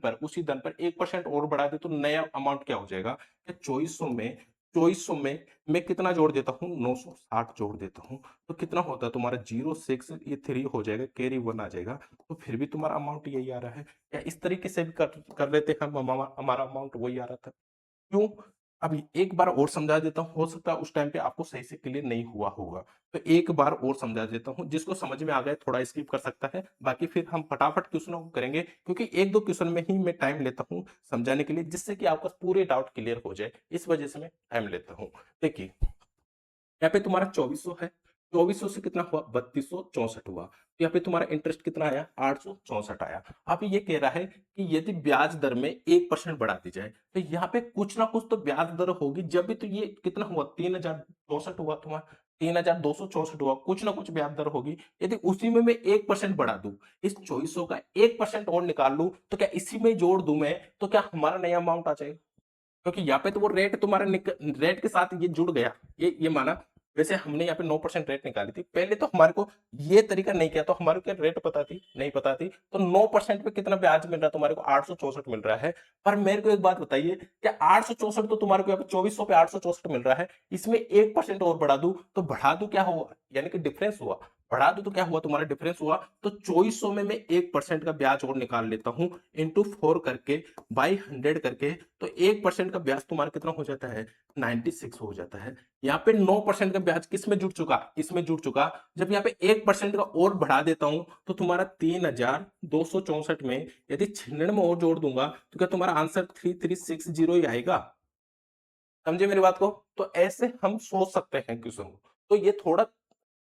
पर 1% और बढ़ा दे तो नया अमाउंट क्या हो जाएगा, 2400 में मैं कितना जोड़ देता हूँ 960 जोड़ देता हूँ, तो कितना होता है तुम्हारा 06, ये 3 हो जाएगा, कैरी 1 आ जाएगा, तो फिर भी तुम्हारा अमाउंट यही आ रहा है। या इस तरीके से भी कर लेते हम, हमारा अमाउंट वही आ रहा था। क्यों, अभी एक बार और समझा देता हूँ, हो सकता है उस टाइम पे आपको सही से क्लियर नहीं हुआ होगा, तो एक बार और समझा देता हूँ, जिसको समझ में आ गया थोड़ा स्किप कर सकता है, बाकी फिर हम फटाफट क्वेश्चनों को करेंगे क्योंकि एक दो क्वेश्चन में ही मैं टाइम लेता हूँ समझाने के लिए, जिससे कि आपका पूरे डाउट क्लियर हो जाए, इस वजह से मैं टाइम लेता हूँ। देखिए यहाँ पे तुम्हारा 2400 है, 2400 से कितना हुआ, 3264 हुआ। तो यहाँ पे तुम्हारा इंटरेस्ट कितना आया, 864 आया। अब ये कह रहा है कि यदि ब्याज दर में 1% बढ़ा दी जाए, तो यहाँ पे कुछ ना कुछ तो ब्याज दर होगी, जब भी तो ये कितना हुआ, 3064 हुआ तुम्हारा, 3264 हुआ, कुछ ना कुछ ब्याज दर होगी। यदि उसी में मैं 1% बढ़ा दूं, इस 2400 का 1% और निकाल लूं, तो क्या इसी में जोड़ दूं मैं, तो क्या हमारा नया अमाउंट आ जाएगा? क्योंकि यहाँ पे तो वो रेट तुम्हारा रेट के साथ ये जुड़ गया, ये माना। वैसे हमने यहाँ पे 9% रेट निकाली थी, पहले तो हमारे को ये तरीका नहीं किया, तो हमारे को क्या रेट पता थी, नहीं पता थी, तो 9% पे कितना ब्याज मिल रहा है तुम्हारे को, 864 मिल रहा है। पर मेरे को एक बात बताइए, क्या 864 तो तुम्हारे को यहाँ पे 2400 पे 864 मिल रहा है, इसमें 1% और बढ़ा दूं, तो बढ़ा दूं क्या हुआ, यानी कि डिफरेंस हुआ, बढ़ा दूं तो क्या हुआ, तुम्हारा डिफरेंस हुआ। तो 2400 में मैं 1% का ब्याज और निकाल लेता हूं, इंटू 4 करके, बाई 100 करके, तो 1% का ब्याज तुम्हारा कितना हो जाता है, 96 हो जाता है। यहाँ पे 9% का ब्याज किस में जुड़ चुका, इसमें जुड़ चुका। जब यहाँ पे 1% का और बढ़ा देता हूं, तो तुम्हारा 3264 में यदि 96 और जोड़ दूंगा, तो क्या तुम्हारा आंसर 3360 ही आएगा? समझे मेरी बात को? तो ऐसे हम सोच सकते हैं क्वेश्चन को। तो ये थोड़ा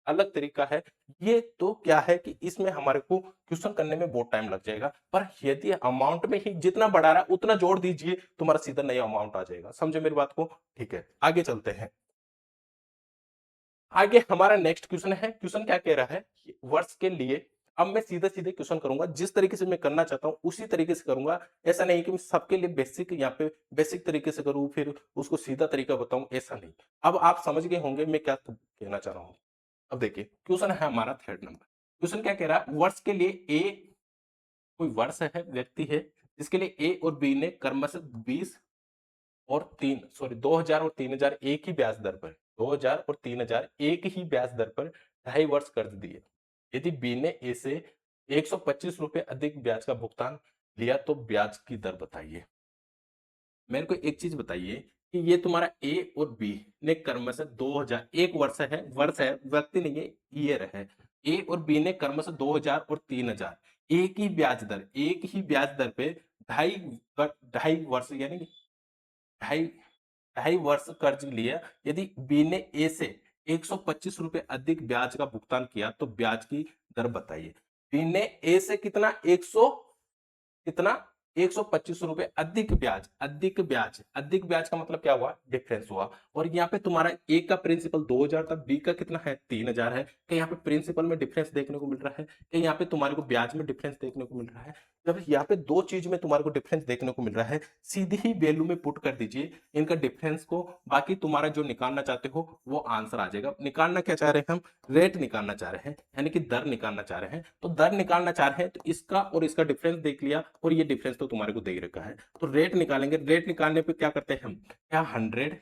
अलग तरीका है। ये तो क्या है कि इसमें हमारे को क्वेश्चन करने में बहुत टाइम लग जाएगा, पर यदि अमाउंट में ही जितना बढ़ा रहा है उतना जोड़ दीजिए, तुम्हारा सीधा नया अमाउंट आ जाएगा। समझे मेरी बात को? ठीक है, आगे चलते हैं। आगे हमारा नेक्स्ट क्वेश्चन है। क्वेश्चन क्या कह रहा है, वर्ष के लिए। अब मैं सीधे सीधे क्वेश्चन करूंगा, जिस तरीके से मैं करना चाहता हूं उसी तरीके से करूंगा। ऐसा नहीं कि मैं सबके लिए बेसिक यहाँ पे बेसिक तरीके से करूं फिर उसको सीधा तरीका बताऊं, ऐसा नहीं। अब आप समझ गए होंगे मैं क्या कहना चाह रहा हूं। अब देखिए, क्वेश्चन है हमारा थर्ड नंबर। क्वेश्चन क्या कह रहा है, वर्ष के लिए ए, कोई वर्ष है, व्यक्ति है, जिसके लिए ए और बी ने क्रमशः 20 और 3 सॉरी 2000 और 3000 एक ही ब्याज दर पर, 2000 और 3000 एक ही ब्याज दर पर 2.5 वर्ष कर्ज दिए। यदि बी ने ए से 125 रुपए अधिक ब्याज का भुगतान लिया, तो ब्याज की दर बताइए। मेरे को एक चीज बताइए कि ये तुम्हारा ए और बी ने क्रमशः 2000, एक वर्ष है, व्यक्ति नहीं है, ईयर है। ए और बी ने क्रमशः 2000 और 3000 एक ही ब्याज दर पे ढाई ढाई वर्ष यानी कि ढाई ढाई वर्ष कर्ज लिया। यदि बी ने ए से 125 रुपए अधिक ब्याज का भुगतान किया, तो ब्याज की दर बताइए। बी ने ए से कितना, 100 कितना, 125 रुपए अधिक ब्याज का मतलब क्या हुआ, डिफरेंस हुआ। और यहाँ पे तुम्हारा ए का प्रिंसिपल 2000 था, बी का कितना है, 3000 है। क्या यहाँ पे प्रिंसिपल में डिफरेंस देखने को मिल रहा है, क्या यहाँ पे तुम्हारे को ब्याज में डिफरेंस देखने को मिल रहा है? जब यहाँ पे दो चीज में तुम्हारे को डिफरेंस देखने को मिल रहा है, सीधी ही वैल्यू में पुट कर दीजिए इनका डिफरेंस को, बाकी तुम्हारा जो निकालना चाहते हो वो आंसर आ जाएगा। निकालना क्या चाह रहे हैं हम, रेट निकालना चाह रहे हैं, यानी कि दर निकालना चाह रहे हैं। तो दर निकालना चाह रहे हैं, तो इसका और इसका डिफरेंस देख लिया, और ये डिफरेंस तो तुम्हारे को दे ही रखा है। तो रेट निकालेंगे, रेट निकालने पे क्या करते हैं हम, क्या 100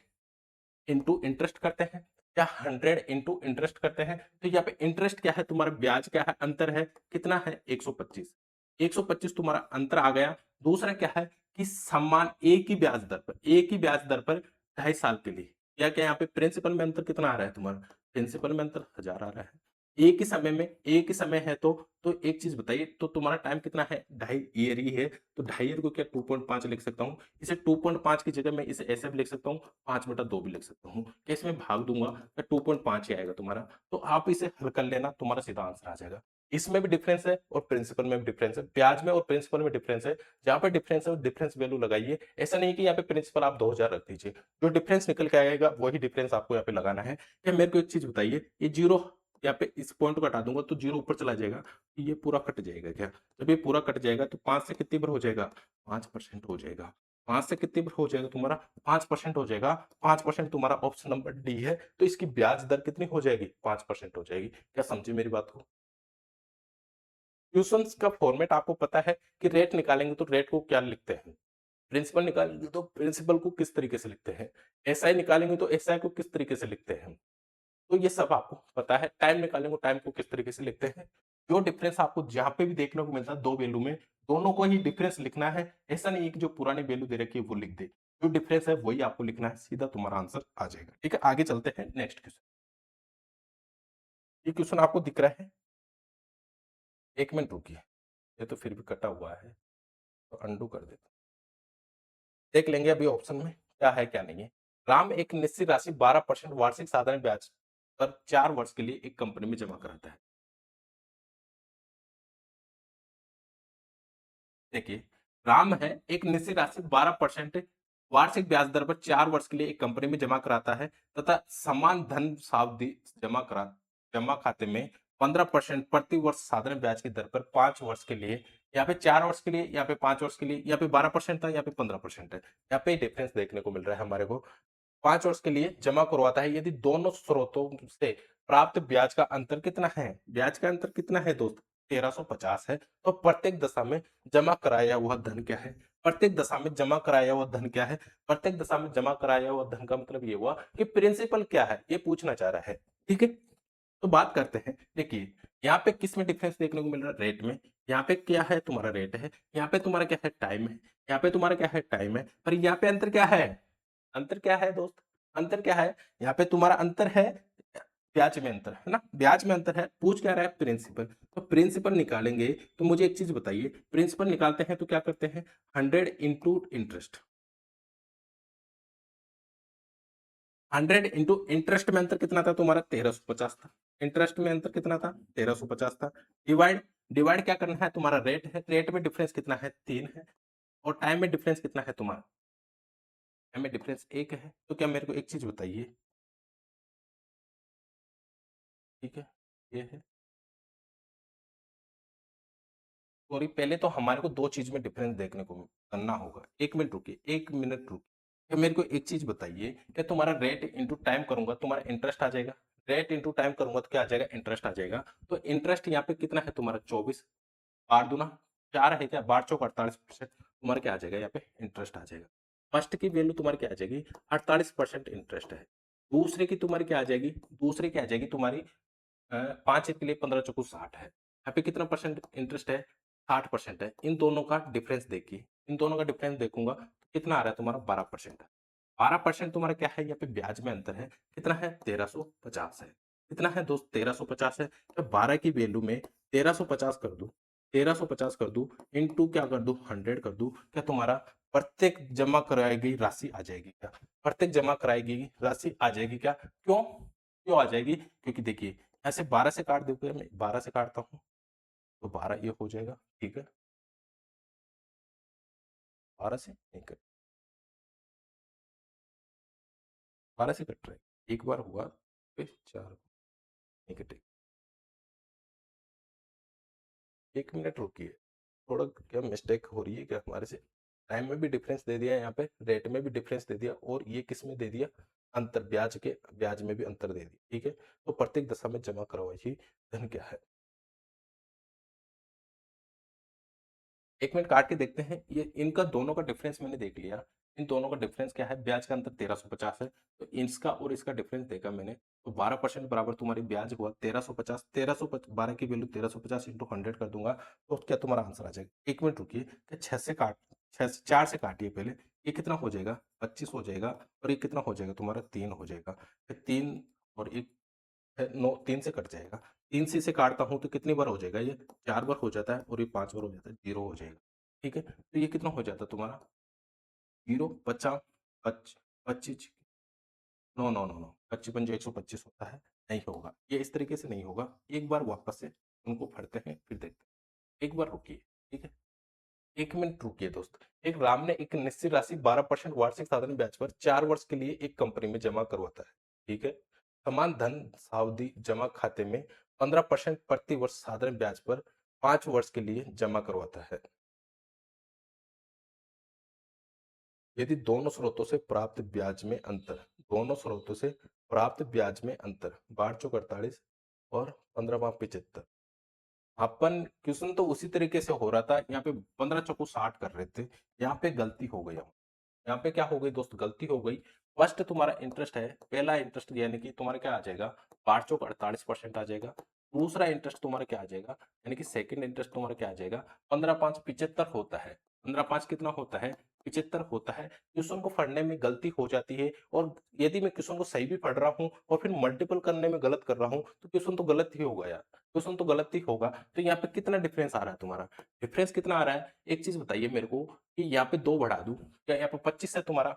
इंटू इंटरेस्ट करते हैं, क्या 100 इंटू इंटरेस्ट करते हैं। तो यहाँ पे इंटरेस्ट क्या है, तुम्हारा ब्याज क्या है, अंतर है, कितना है, 125। 125 तुम्हारा अंतर आ गया। दूसरा क्या है कि समान एक ही ब्याज दर पर 2.5 साल के लिए, या क्या यहाँ पे प्रिंसिपल में अंतर कितना आ रहा है, तुम्हारा प्रिंसिपल में अंतर 1000 आ रहा है। एक ही समय है, तो एक चीज बताइए, तो तुम्हारा टाइम कितना है, 2.5 ईयर ही है। तो 2.5 ईयर को क्या 2.5 लिख सकता हूँ, इसे 2.5 की जगह मैं इसे ऐसे भी लिख सकता हूँ, 5/2 भी लिख सकता हूँ। क्या इसमें भाग दूंगा तो 2.5 ही आएगा तुम्हारा। तो आप इसे हल कर लेना, तुम्हारा सीधा आंसर आ जाएगा। इसमें भी डिफरेंस है और प्रिंसिपल में भी डिफरेंस है, ब्याज में और प्रिंसिपल में डिफरेंस है। जहां पर डिफरेंस है डिफरेंस वैल्यू लगाइए। ऐसा नहीं कि यहाँ पे प्रिंसिपल आप 2000 रख दीजिए, जो डिफरेंस निकल के आएगा वही डिफरेंस आपको यहाँ पे लगाना है। क्या मेरे को एक चीज बताइए, ये जीरो यहाँ पे इस पॉइंट को हटा दूंगा तो जीरो ऊपर चला जाएगा, तो ये पूरा कट जाएगा। क्या जब ये पूरा कट जाएगा तो 5 से कितनी बार हो जाएगा, 5% हो जाएगा। 5 से कितनी बार हो जाएगा तुम्हारा, 5% हो जाएगा। 5% तुम्हारा ऑप्शन नंबर डी है। तो इसकी ब्याज दर कितनी हो जाएगी, 5% हो जाएगी। क्या समझे मेरी बात को? क्वेश्चंस का फॉर्मेट आपको पता है कि रेट निकालेंगे तो रेट को क्या लिखते हैं, प्रिंसिपल निकालेंगे तो प्रिंसिपल को किस तरीके से लिखते हैं, एसआई निकालेंगे तो एसआई को किस तरीके से लिखते हैं। तो ये सब आपको पता है। टाइम निकालेंगे टाइम को किस तरीके से लिखते हैं। जो डिफरेंस आपको जहां पे भी देखने को मिलता है दो वैल्यू में, दोनों को ही डिफरेंस लिखना है। ऐसा नहीं है कि जो पुरानी वैल्यू दे रखी है वो लिख दे, जो डिफरेंस है वही आपको लिखना है, सीधा तुम्हारा आंसर आ जाएगा। ठीक है, आगे चलते हैं नेक्स्ट क्वेश्चन। ये क्वेश्चन आपको दिख रहा है, 1 मिनट रुकिए, ये तो फिर भी कटा हुआ है, तो अंडू कर देता हूं। देख लेंगे अभी ऑप्शन में क्या है क्या नहीं है। राम एक निश्चित राशि 12% वार्षिक साधारण ब्याज पर 4 वर्ष के लिए एक कंपनी में जमा कराता है। देखिए, राम है एक निश्चित राशि 12% वार्षिक ब्याज दर पर 4 वर्ष के लिए एक कंपनी में जमा कराता है तथा समान धन सावधि जमा करा जमा खाते में 15% प्रति वर्ष साधारण ब्याज की दर पर 5 वर्ष के लिए, यहाँ पे 4 वर्ष के लिए, यहाँ पे 5 वर्ष के लिए, यहाँ पे 12% था, यहाँ पे 15% है। यहाँ पे डिफरेंस देखने को मिल रहा है हमारे को। 5 वर्ष के लिए जमा करवाता है यदि दोनों स्रोतों से प्राप्त ब्याज का अंतर कितना है। ब्याज का अंतर कितना है दोस्त? 1350 है। तो प्रत्येक दशा में जमा कराया हुआ धन क्या है? प्रत्येक दशा में जमा कराया हुआ धन क्या है? प्रत्येक दशा में जमा कराया हुआ धन का मतलब ये हुआ कि प्रिंसिपल क्या है, ये पूछना चाह रहा है। ठीक है, तो बात करते हैं। देखिए, यहाँ पे किस में डिफरेंस देखने को मिल रहा है? रेट में। यहाँ पे क्या है? तुम्हारा रेट है। यहाँ पे तुम्हारा क्या है? टाइम है। यहाँ पे तुम्हारा क्या है? टाइम है। पर यहाँ पे अंतर क्या है? अंतर क्या है दोस्त? अंतर क्या है? यहाँ पे तुम्हारा अंतर है ब्याज में अंतर है ना, ब्याज में अंतर है। पूछ क्या रहा है? प्रिंसिपल। तो प्रिंसिपल निकालेंगे तो मुझे एक चीज बताइए, प्रिंसिपल निकालते हैं तो क्या करते हैं? 100 इंटू इंटरेस्ट। 100 इंटू इंटरेस्ट में अंतर कितना था तुम्हारा? 1350 था। इंटरेस्ट में अंतर कितना था? 1350 था। डिवाइड, डिवाइड क्या करना है? तुम्हारा रेट है, रेट में डिफरेंस कितना है? 3 है। और टाइम में डिफरेंस कितना है तुम्हारा? टाइम में डिफरेंस 1 है। तो क्या मेरे को एक चीज बताइए, ठीक है, ये है। सॉरी, पहले तो हमारे को दो चीज में डिफरेंस देखने को करना होगा। 1 मिनट रुकिए, 1 मिनट रुकिए। क्या मेरे को एक चीज बताइए, क्या तुम्हारा रेट इंटू टाइम करूंगा तुम्हारा इंटरेस्ट आ जाएगा? रेट इंटू टाइम करूंगा तो क्या आ जाएगा? इंटरेस्ट आ जाएगा। तो इंटरेस्ट यहाँ पे कितना है तुम्हारा? 24। 8 दूना 4 है क्या? 12 चौक 48%। तुम्हारा क्या आ जाएगा? यहाँ पे इंटरेस्ट आ जाएगा। फर्स्ट की वैल्यू तुम्हारी क्या आ जाएगी? 48% इंटरेस्ट है। दूसरे की तुम्हारी क्या आ जाएगी? दूसरे की आ जाएगी तुम्हारी 5 के लिए 15 चौको 60 है। यहाँ पे कितना परसेंट इंटरेस्ट है? 60% है। इन दोनों का डिफरेंस देखिए, इन दोनों का डिफरेंस देखूंगा तो कितना आ रहा है तुम्हारा? 12% है। 12% तुम्हारा क्या है? यहाँ पे ब्याज में अंतर है। कितना है? 1350 है। कितना है दोस्त? 1350 है। तो 12 की वैल्यू में 1350 कर दू, 1350 कर दू, इंटू क्या कर दू? 100 कर दू। क्या तुम्हारा प्रत्येक जमा कराई गई राशि आ जाएगी क्या? प्रत्येक जमा कराई गई राशि आ जाएगी क्या? क्यों क्यों आ जाएगी? क्योंकि देखिए, ऐसे 12 से काट दोगे, मैं 12 से काटता हूँ तो 12 ये हो जाएगा। ठीक है, 12 से नहीं कट, 12 से कट रहा है। एक बार हुआ, फिर 4 नहीं कटे। 1 मिनट रुकिए, थोड़ा क्या मिस्टेक हो रही है क्या हमारे से? टाइम में भी डिफरेंस दे दिया, यहाँ पे रेट में भी डिफरेंस दे दिया, और ये किस में दे दिया? अंतर, ब्याज के ब्याज में भी अंतर दे दिया। ठीक है, तो प्रत्येक दशा में जमा करवाई धन क्या है? 1 मिनट काट के देखते हैं। ये इनका दोनों का डिफरेंस मैंने देख लिया। इन दोनों का डिफरेंस क्या है? ब्याज का अंतर 1350 है। तो इसका और इसका डिफरेंस देखा मैंने, तो 12% बराबर तुम्हारी ब्याज हुआ 1350। 12 की वैल्यू 1350 इंटू 100 कर दूंगा तो क्या तुम्हारा आंसर आ जाएगा? 1 मिनट रुकिए, क्या 6 से काट, 6 से 4 से काटिए पहले। ये कितना हो जाएगा? 25 हो जाएगा। और ये कितना हो जाएगा तुम्हारा? 3 हो जाएगा। फिर 3 और 1 9, 3 से कट जाएगा। 3 से काटता हूँ तो कितनी बार हो जाएगा? ये 4 बार हो जाता है, और ये 5 बार हो जाता है, 0 हो जाएगा। ठीक है, तो ये कितना हो जाता है तुम्हारा? 0 50 25, नो नो नो नो, 25 पंजे 125 होता है। नहीं होगा, ये इस तरीके से नहीं होगा। एक बार वापस से उनको पढ़ते हैं फिर देखते हैं। एक बार रुकिए, ठीक है, 1 मिनट रुकिए दोस्त। एक राम ने एक निश्चित राशि 12% वार्षिक साधारण ब्याज पर 4 वर्ष के लिए एक कंपनी में जमा करवाता है। ठीक है, समान धन सावधि जमा खाते में 15% प्रति वर्ष साधारण ब्याज पर 5 वर्ष के लिए जमा करवाता है यदि दोनों स्रोतों से प्राप्त ब्याज में अंतर, दोनों स्रोतों से प्राप्त ब्याज में अंतर 12 चौक 48 और 15 5 75। अपन क्वेश्चन तो उसी तरीके से हो रहा था, यहाँ पे 15 चौको 60 कर रहे थे। यहाँ पे गलती हो गई, यहाँ पे क्या हो गई दोस्त? गलती हो गई। फर्स्ट तुम्हारा इंटरेस्ट है, पहला इंटरेस्ट यानी कि तुम्हारा क्या आ जाएगा? 5 चौक 48% आ जाएगा। दूसरा इंटरेस्ट तुम्हारा क्या आ जाएगा? यानी कि सेकंड इंटरेस्ट तुम्हारा क्या आ जाएगा? 15 5 75 होता है। 15 5 कितना होता है? 75 होता है। क्वेश्चन को पढ़ने में गलती हो जाती है, और यदि मैं क्वेश्चन को सही भी पढ़ रहा हूँ और फिर मल्टीपल करने में गलत कर रहा हूँ तो क्वेश्चन तो गलत ही होगा यार, क्वेश्चन तो गलत ही होगा। तो यहाँ पे कितना डिफरेंस आ रहा है तुम्हारा? डिफरेंस कितना आ रहा है? एक चीज बताइए मेरे को, कि यहाँ पे 2 बढ़ा दूं, क्या यहाँ पे 25 है तुम्हारा?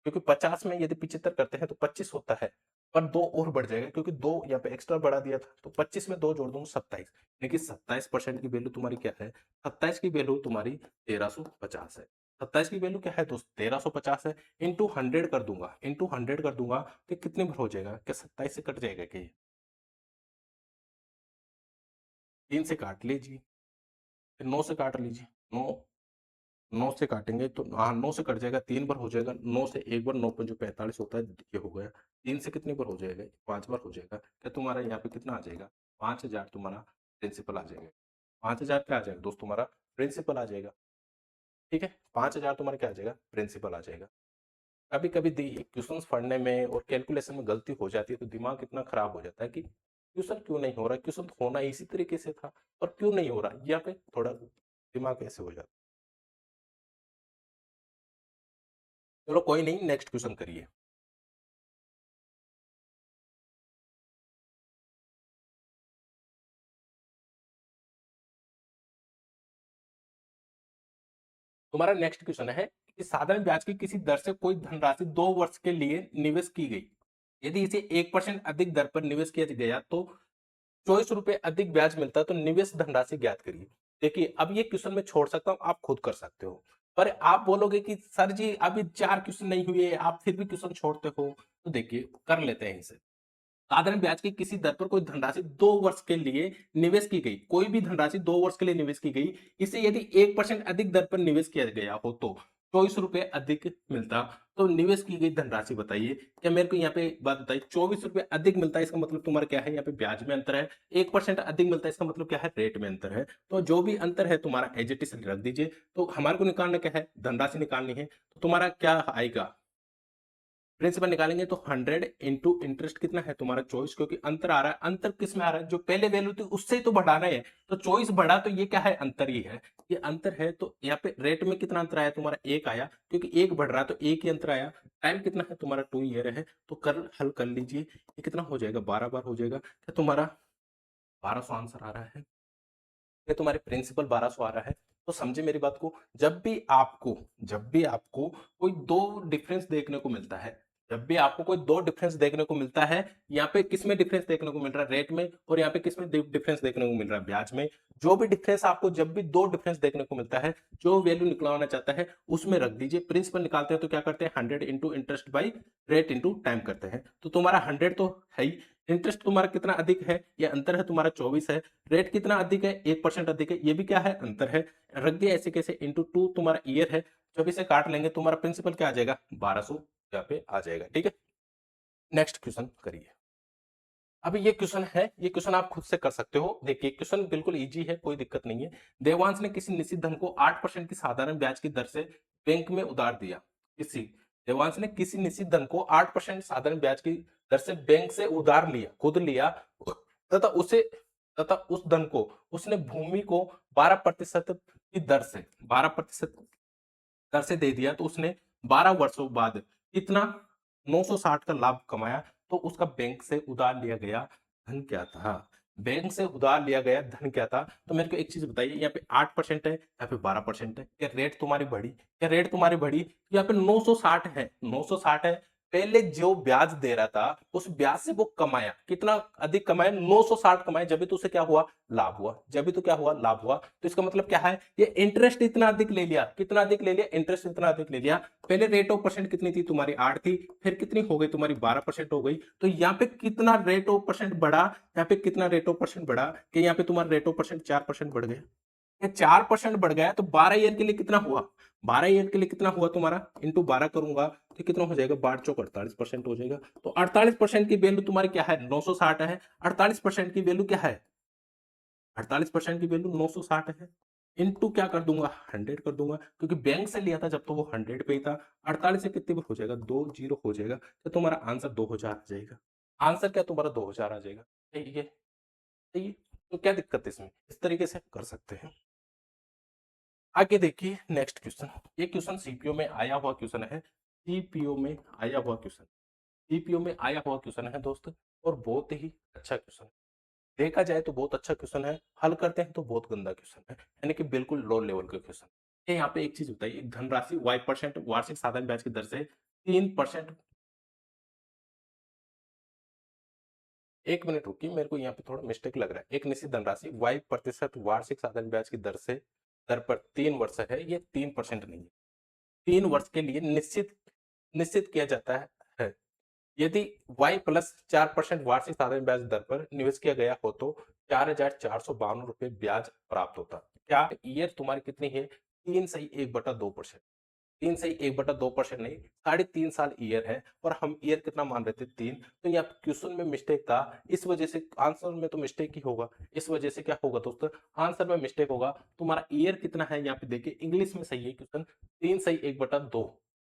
क्योंकि 50 में यदि 75 करते हैं तो 25 होता है। पर 2 और बढ़ जाएगा क्योंकि 2 यहाँ पे एक्स्ट्रा बढ़ा दिया था, तो 25 में 2 जोड़ दूंगा 27, यानी कि 27% की वैल्यू तुम्हारी क्या है, 27 की वैल्यू तुम्हारी 1350 है। 27 की वैल्यू क्या है दोस्त, 1350 है। इंटू 100 कर दूंगा, इंटू 100 कर दूंगा तो कितने में हो जाएगा, क्या 27 से कट जाएगा क्या ये? 3 से काट लीजिए, फिर 9 से काट लीजिए, 9, 9 से काटेंगे तो हाँ 9 से कट जाएगा, 3 बार हो जाएगा, 9 से एक बार 9 पर जो 45 होता है ये हो गया। 3 से कितनी बार हो जाएगा, 5 बार हो जाएगा, क्या तुम्हारा यहाँ पे कितना आ जाएगा, 5000 तुम्हारा प्रिंसिपल आ जाएगा। 5000 क्या आ जाएगा दोस्त, तुम्हारा प्रिंसिपल आ जाएगा। ठीक है, 5000 तुम्हारा क्या आ जाएगा, प्रिंसिपल आ जाएगा। कभी कभी क्वेश्चन पढ़ने में और कैलकुलेशन में गलती हो जाती है तो दिमाग इतना खराब हो जाता है कि क्वेश्चन क्यों नहीं हो रहा, क्वेश्चन होना इसी तरीके से था और क्यों नहीं हो रहा, यहाँ पे थोड़ा दिमाग ऐसे हो जाता है। चलो कोई नहीं, नेक्स्ट क्वेश्चन करिए। तुम्हारा नेक्स्ट क्वेश्चन है कि साधारण ब्याज की किसी दर से कोई धनराशि 2 वर्ष के लिए निवेश की गई, यदि इसे 1% अधिक दर पर निवेश किया गया तो 24 रुपए अधिक ब्याज मिलता है, तो निवेश धनराशि ज्ञात करिए। देखिए अब ये क्वेश्चन मैं छोड़ सकता हूं, आप खुद कर सकते हो, पर आप बोलोगे कि सर जी अभी 4 क्वेश्चन नहीं हुए आप फिर भी क्वेश्चन छोड़ते हो, तो देखिए कर लेते हैं इसे। साधारण ब्याज की किसी दर पर कोई धनराशि 2 वर्ष के लिए निवेश की गई, कोई भी धनराशि 2 वर्ष के लिए निवेश की गई, इसे यदि 1% अधिक दर पर निवेश किया गया हो तो 24 रुपए अधिक मिलता। तो निवेश की गई धनराशि बताइए। क्या मेरे को यहाँ पे एक बात बताइए, 24 रुपए अधिक मिलता है इसका मतलब तुम्हारा क्या है, यहाँ पे ब्याज में अंतर है। 1% अधिक मिलता है इसका मतलब क्या है, रेट में अंतर है। तो जो भी अंतर है तुम्हारा एज इट इज रख दीजिए। तो हमारे को निकालना क्या है, धनराशि निकालनी है, तो तुम्हारा क्या आएगा, प्रिंसिपल निकालेंगे तो 100 इंटू इंटरेस्ट कितना है तुम्हारा 24, क्योंकि अंतर आ रहा है। अंतर किस में आ रहा है, जो पहले वैल्यू थी उससे ही तो बढ़ाना है, तो 24 बढ़ा तो ये क्या है, अंतर ही है। ये अंतर है, तो यहाँ पे रेट में कितना अंतर आया तुम्हारा, एक आया, क्योंकि एक बढ़ रहा है तो एक ही अंतर आया। टाइम कितना है तुम्हारा 2 ईयर है, तो कर हल कर लीजिए, ये कितना हो जाएगा, 12 बार हो जाएगा। क्या तुम्हारा 1200 आंसर आ रहा है, ये तुम्हारे प्रिंसिपल 1200 आ रहा है। तो समझे मेरी बात को, जब भी आपको कोई दो डिफरेंस देखने को मिलता है, जब भी आपको कोई दो डिफरेंस देखने को मिलता है, यहाँ पे किसमें डिफरेंस देखने को मिल रहा है, रेट में, और यहाँ पे किसमें डिफरेंस देखने को मिल रहा है, ब्याज में। जो भी डिफरेंस आपको, जब भी दो डिफरेंस देखने को मिलता है, जो वैल्यू निकलवाना चाहता है उसमें रख दीजिए। प्रिंसिपल निकालते हैं तो क्या करते हैं, 100 into interest by rate into time करते हैं। तो तुम्हारा 100 तो है ही, इंटरेस्ट तुम्हारा कितना अधिक है, ये अंतर है तुम्हारा 24 है, रेट कितना अधिक है, 1% अधिक है, ये भी क्या है, अंतर है। रख दिया ऐसे कैसे, इंटू 2 तुम्हारा ईयर है, जब इसे काट लेंगे तुम्हारा प्रिंसिपल क्या आ जाएगा, 1200 यहाँ पे आ जाएगा। ठीक है, नेक्स्ट क्वेश्चन करिए। अभी ये क्वेश्चन है, ये क्वेश्चन आप खुद से कर सकते हो। देखिए क्वेश्चन बिल्कुल इजी है, कोई दिक्कत नहीं है। देवांश ने किसी निश्चित धन को 8% की साधारण ब्याज की दर से बैंक में उधार दिया। किसी देवांश ने किसी निश्चित धन को 8% साधारण ब्याज की दर से बैंक से उधार लिया, खुद लिया, तथा उसे तथा उस धन को उसने भूमि को 12% की दर से 12% दर से दे दिया, तो उसने 12 वर्षों बाद कितना 960 का लाभ कमाया। तो उसका बैंक से उधार लिया गया धन क्या था, बैंक से उधार लिया गया धन क्या था। तो मेरे को एक चीज बताइए, यहाँ पे 8% है, यहाँ पे 12% है, क्या रेट तुम्हारी बढ़ी, क्या रेट तुम्हारी बढ़ी, यहाँ पे 960 है, 960 है। पहले जो ब्याज दे रहा था उस ब्याज से वो कमाया, कितना अधिक कमाया, 960 कमाया, जब भी तो उसे क्या हुआ, लाभ हुआ, जब भी तो क्या हुआ, लाभ हुआ। तो इसका मतलब क्या है, ये इंटरेस्ट इतना अधिक ले लिया, कितना अधिक ले लिया, इंटरेस्ट इतना अधिक ले लिया। पहले रेट ऑफ परसेंट कितनी थी तुम्हारी, 8 थी, फिर कितनी हो गई तुम्हारी, 12% हो गई। तो यहाँ पे कितना रेट ऑफ परसेंट बढ़ा, यहाँ पे कितना रेट ऑफ परसेंट बढ़ा, कि यहाँ पे तुम्हारा रेट ऑफ परसेंट 4% बढ़ गया। ये 4% बढ़ गया, तो 12 ईयर के लिए कितना हुआ, 12 ईयर के लिए कितना हुआ तुम्हारा, इंटू 12 करूंगा तो कितना हो जाएगा, 12 48% हो जाएगा। तो 48% की वैल्यू तुम्हारी क्या है, 960 है। 48% की वैल्यू क्या है, 48% की वैल्यू 960 है। इनटू क्या कर दूंगा, 100 कर दूंगा, क्योंकि बैंक से लिया था जब तो वो 100 पे ही था। 48 से कितने बार हो जाएगा, 20 हो जाएगा, तो तुम्हारा आंसर 2000 आ जाएगा। आंसर क्या तुम्हारा 2000 आ जाएगा। ठीक है, सही है। तो क्या दिक्कत है इसमें, इस तरीके से कर सकते हैं। आगे देखिए नेक्स्ट क्वेश्चन। ये क्वेश्चन सीपीओ में आया हुआ क्वेश्चन है, सीपीओ में आया हुआ क्वेश्चन, सीपीओ में आया हुआ क्वेश्चन है दोस्त, और बहुत ही अच्छा क्वेश्चन है। देखा जाए तो बहुत अच्छा क्वेश्चन है, हल करते हैं तो बहुत गंदा क्वेश्चन है, यानी कि बिल्कुल लो लेवल का क्वेश्चन। ये यहाँ पे एक चीज बताइए, एक धनराशि y% वार्षिक साधारण ब्याज की दर से 3% एक मिनट रुकिए, मेरे को यहाँ पे थोड़ा मिस्टेक लग रहा है। एक निश्चित धनराशि y% वार्षिक साधारण ब्याज की दर पर 3 वर्ष है, ये 3% नहीं है। 3 वर्ष के लिए निश्चित निश्चित किया जाता है। यदि y+4% वार्षिक साधारण ब्याज दर पर निवेश किया गया हो तो 4,452 रुपये ब्याज प्राप्त होता। क्या ईयर तुम्हारी कितनी है? 3 सही 1/2%। 3 सही 1/2% नहीं, 3.5 साल ईयर है और हम ईयर कितना मान रहे थे? 3। तो यहाँ क्वेश्चन में मिस्टेक था, इस वजह से आंसर में तो मिस्टेक ही होगा। इस वजह से क्या होगा दोस्तों? आंसर में मिस्टेक होगा। तुम्हारा ईयर कितना है यहाँ पे देखिए, इंग्लिश में सही है क्वेश्चन, 3 सही 1/2।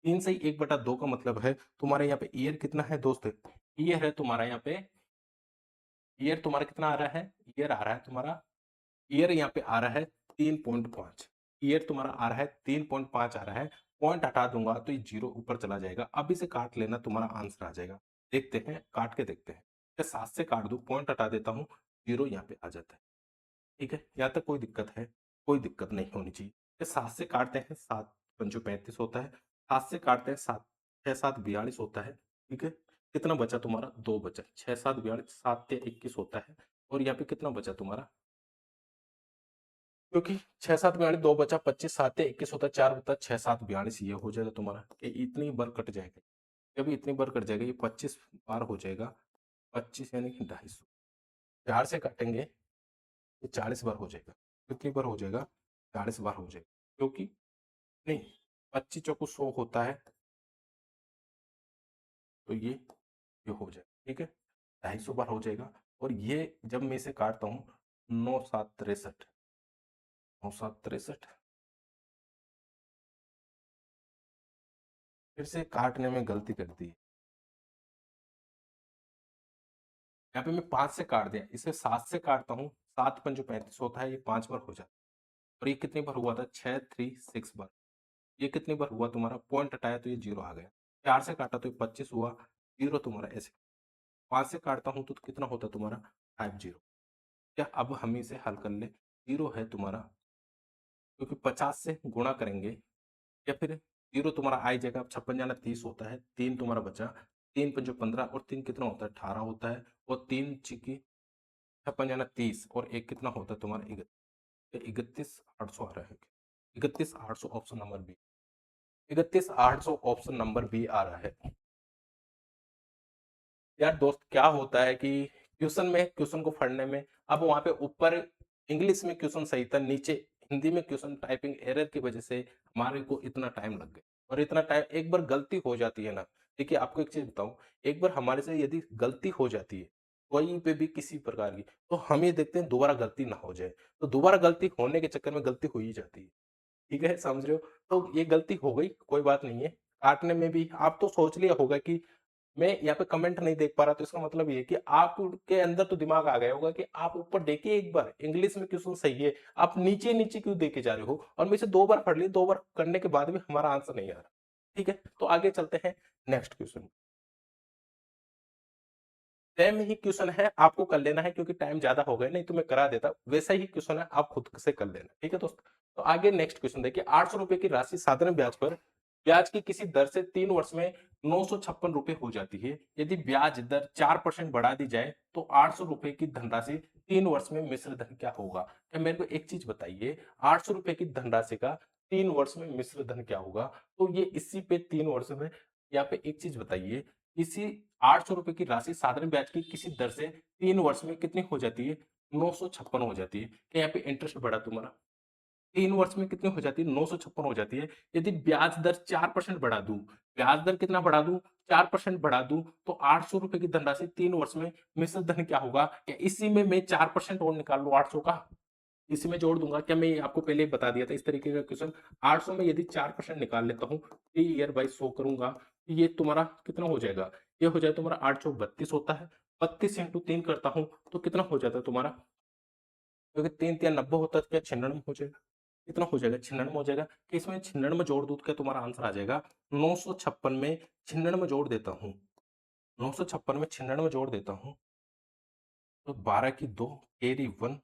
3 सही 1/2 का मतलब है तुम्हारे यहाँ पे ईयर कितना है दोस्त? ईयर है तुम्हारा यहाँ पे, ईयर तुम्हारा कितना आ रहा है? ईयर आ रहा है तुम्हारा, ईयर यहाँ पे आ रहा है 3.5। ईयर तुम्हारा आ रहा है 3.5 आ रहा है। पॉइंट हटा दूंगा तो ये जीरो ऊपर चला जाएगा। अभी से काट लेना, तुम्हारा आंसर आ जाएगा। देखते हैं, काट के देखते हैं। मैं 7 से काट दूं, पॉइंट हटा देता हूं, जीरो यहाँ पे आ जाता है। ठीक है, यहाँ तक कोई दिक्कत है? कोई दिक्कत नहीं होनी चाहिए। ये 7 से काटते हैं, 7×5 = 35 होता है। 7 से काटते हैं, 6×7 = 42 होता है। ठीक है, कितना बचा तुम्हारा? 2 बचा। 6×7 = 42, 7×3 = 21 होता है। और यहाँ पे कितना बचा तुम्हारा? क्योंकि 6×7 = 42, 2 बचा 25, 7×3 = 21 होता है, 4 बता 6×7 = 42, ये हो जाएगा तुम्हारा। ये इतनी बार कट जाएगा, जब इतनी बार कट जाएगा, ये 25 बार हो जाएगा। 25 यानी कि 250। 4 से काटेंगे, ये 40 बार हो जाएगा। कितनी बार हो जाएगा? 40 बार हो जाएगा। क्योंकि नहीं, 25 चौको 100 होता है, तो ये हो जाएगा। ठीक है, 250 बार हो जाएगा। और ये जब मैं इसे काटता हूँ, 9×7 = 63, 9×7 = 63। फिर से काटने में गलती कर दी। यहाँ पे मैं 5 से काट दिया, इसे 7 से काटता हूँ, 7×5 = 35 होता है, ये 5 बार हो जाता है। और ये कितनी बार हुआ था? 6×3 = 6 बार। ये कितनी बार हुआ तुम्हारा? पॉइंट हटाया तो ये जीरो आ गया। 4 से काटा तो ये 25 हुआ, जीरो तुम्हारा ऐसे। 5 से काटता हूँ तो कितना होता तुम्हारा? 50। क्या अब हम इसे हल कर ले? जीरो है तुम्हारा, क्योंकि 50 से गुणा करेंगे, या फिर जीरो तुम्हारा आ ही जाएगा। 56×30 होता है, 3 तुम्हारा बचा। 3×5 = 15 और 3 कितना होता है? 18 होता है। और 3×6 = 56×30 और एक कितना होता है तुम्हारा? 31,800 आ रहा है। 31,800 option number b. 31,800 option number b आ रहा है। यार दोस्त, क्या होता है कि क्वेश्चन को पढ़ने में, अब वहां पे ऊपर इंग्लिश में क्वेश्चन सही था, नीचे हिंदी में क्वेश्चन टाइपिंग एरर की वजह से हमारे को इतना टाइम लग गया। और इतना टाइम, एक बार गलती हो जाती है ना, देखिए आपको एक चीज बताऊं, एक बार हमारे से यदि गलती हो जाती है कोई पे भी किसी प्रकार की, तो हम ये देखते हैं दोबारा गलती ना हो जाए। तो दोबारा गलती होने के चक्कर में गलती हो ही जाती है। ठीक है, समझ रहे हो? तो ये गलती हो गई, कोई बात नहीं है। काटने में भी आप तो सोच लिया होगा कि मैं यहाँ पे कमेंट नहीं देख पा रहा, तो इसका मतलब ये है कि आपके अंदर तो दिमाग आ गया होगा कि आप ऊपर देखिए, एक बार इंग्लिश में क्वेश्चन सही है, आप नीचे नीचे क्यों देखे जा रहे हो? और मैं इसे 2 बार पढ़ ली, 2 बार करने के बाद भी हमारा आंसर नहीं आ रहा। ठीक है, तो आगे चलते हैं नेक्स्ट क्वेश्चन। सेम ही क्वेश्चन है, आपको कर लेना है, क्योंकि टाइम ज्यादा हो गया, नहीं तो मैं करा देता। वैसा ही क्वेश्चन है, आप खुद से कर लेना। ठीक है दोस्त, तो आगे नेक्स्ट क्वेश्चन देखिए। 800 रुपए की राशि साधारण ब्याज पर, ब्याज की किसी दर से 3 वर्ष में 956 रुपए हो जाती है। यदि ब्याज दर 4% बढ़ा दी जाए तो 800 रुपए की धनराशि 3 वर्ष में मिश्र धन क्या होगा? क्या मेरे को एक चीज बताइए, 800 रुपए की धनराशि का 3 वर्ष में मिश्र धन क्या होगा? तो ये इसी पे 3 वर्ष में, यहाँ पे एक चीज बताइए, इसी 800 रुपए की राशि साधारण ब्याज की किसी दर से 3 वर्ष में कितनी हो जाती है? 956 हो जाती है। क्या यहाँ पे इंटरेस्ट बढ़ा तुम्हारा? 3 वर्ष में कितनी हो जाती है? 956 हो जाती है। यदि ब्याज दर 4% बढ़ा दूं, ब्याज दर कितना बढ़ा दूं? 4% बढ़ा दूं, तो 800 रुपए की धनराशि 3 वर्ष में मिश्र धन क्या होगा? क्या इसी में मैं 4% और निकाल लूं 800 का, इसी में जोड़ दूंगा? क्या मैं आपको पहले ही बता दिया था इस तरीके का क्वेश्चन? 800 में यदि 4% निकाल लेता हूँ, 3 ईयर बाई 100 करूंगा, ये तुम्हारा कितना हो जाएगा? ये हो जाएगा तुम्हारा 832 होता है। 32 × 3 करता हूँ तो कितना हो जाता है तुम्हारा? क्योंकि 3×3 = 90 होता है, तो क्या 96 हो जाएगा? कितना हो जाएगा? 96 हो जाएगा। कि इसमें 96 जोड़ दूं तो क्या तुम्हारा आंसर आ जाएगा? 956 में 96 जोड़ देता हूँ, 956 में 96 जोड़ देता हूँ, तो 12 की 2 कैरी 1,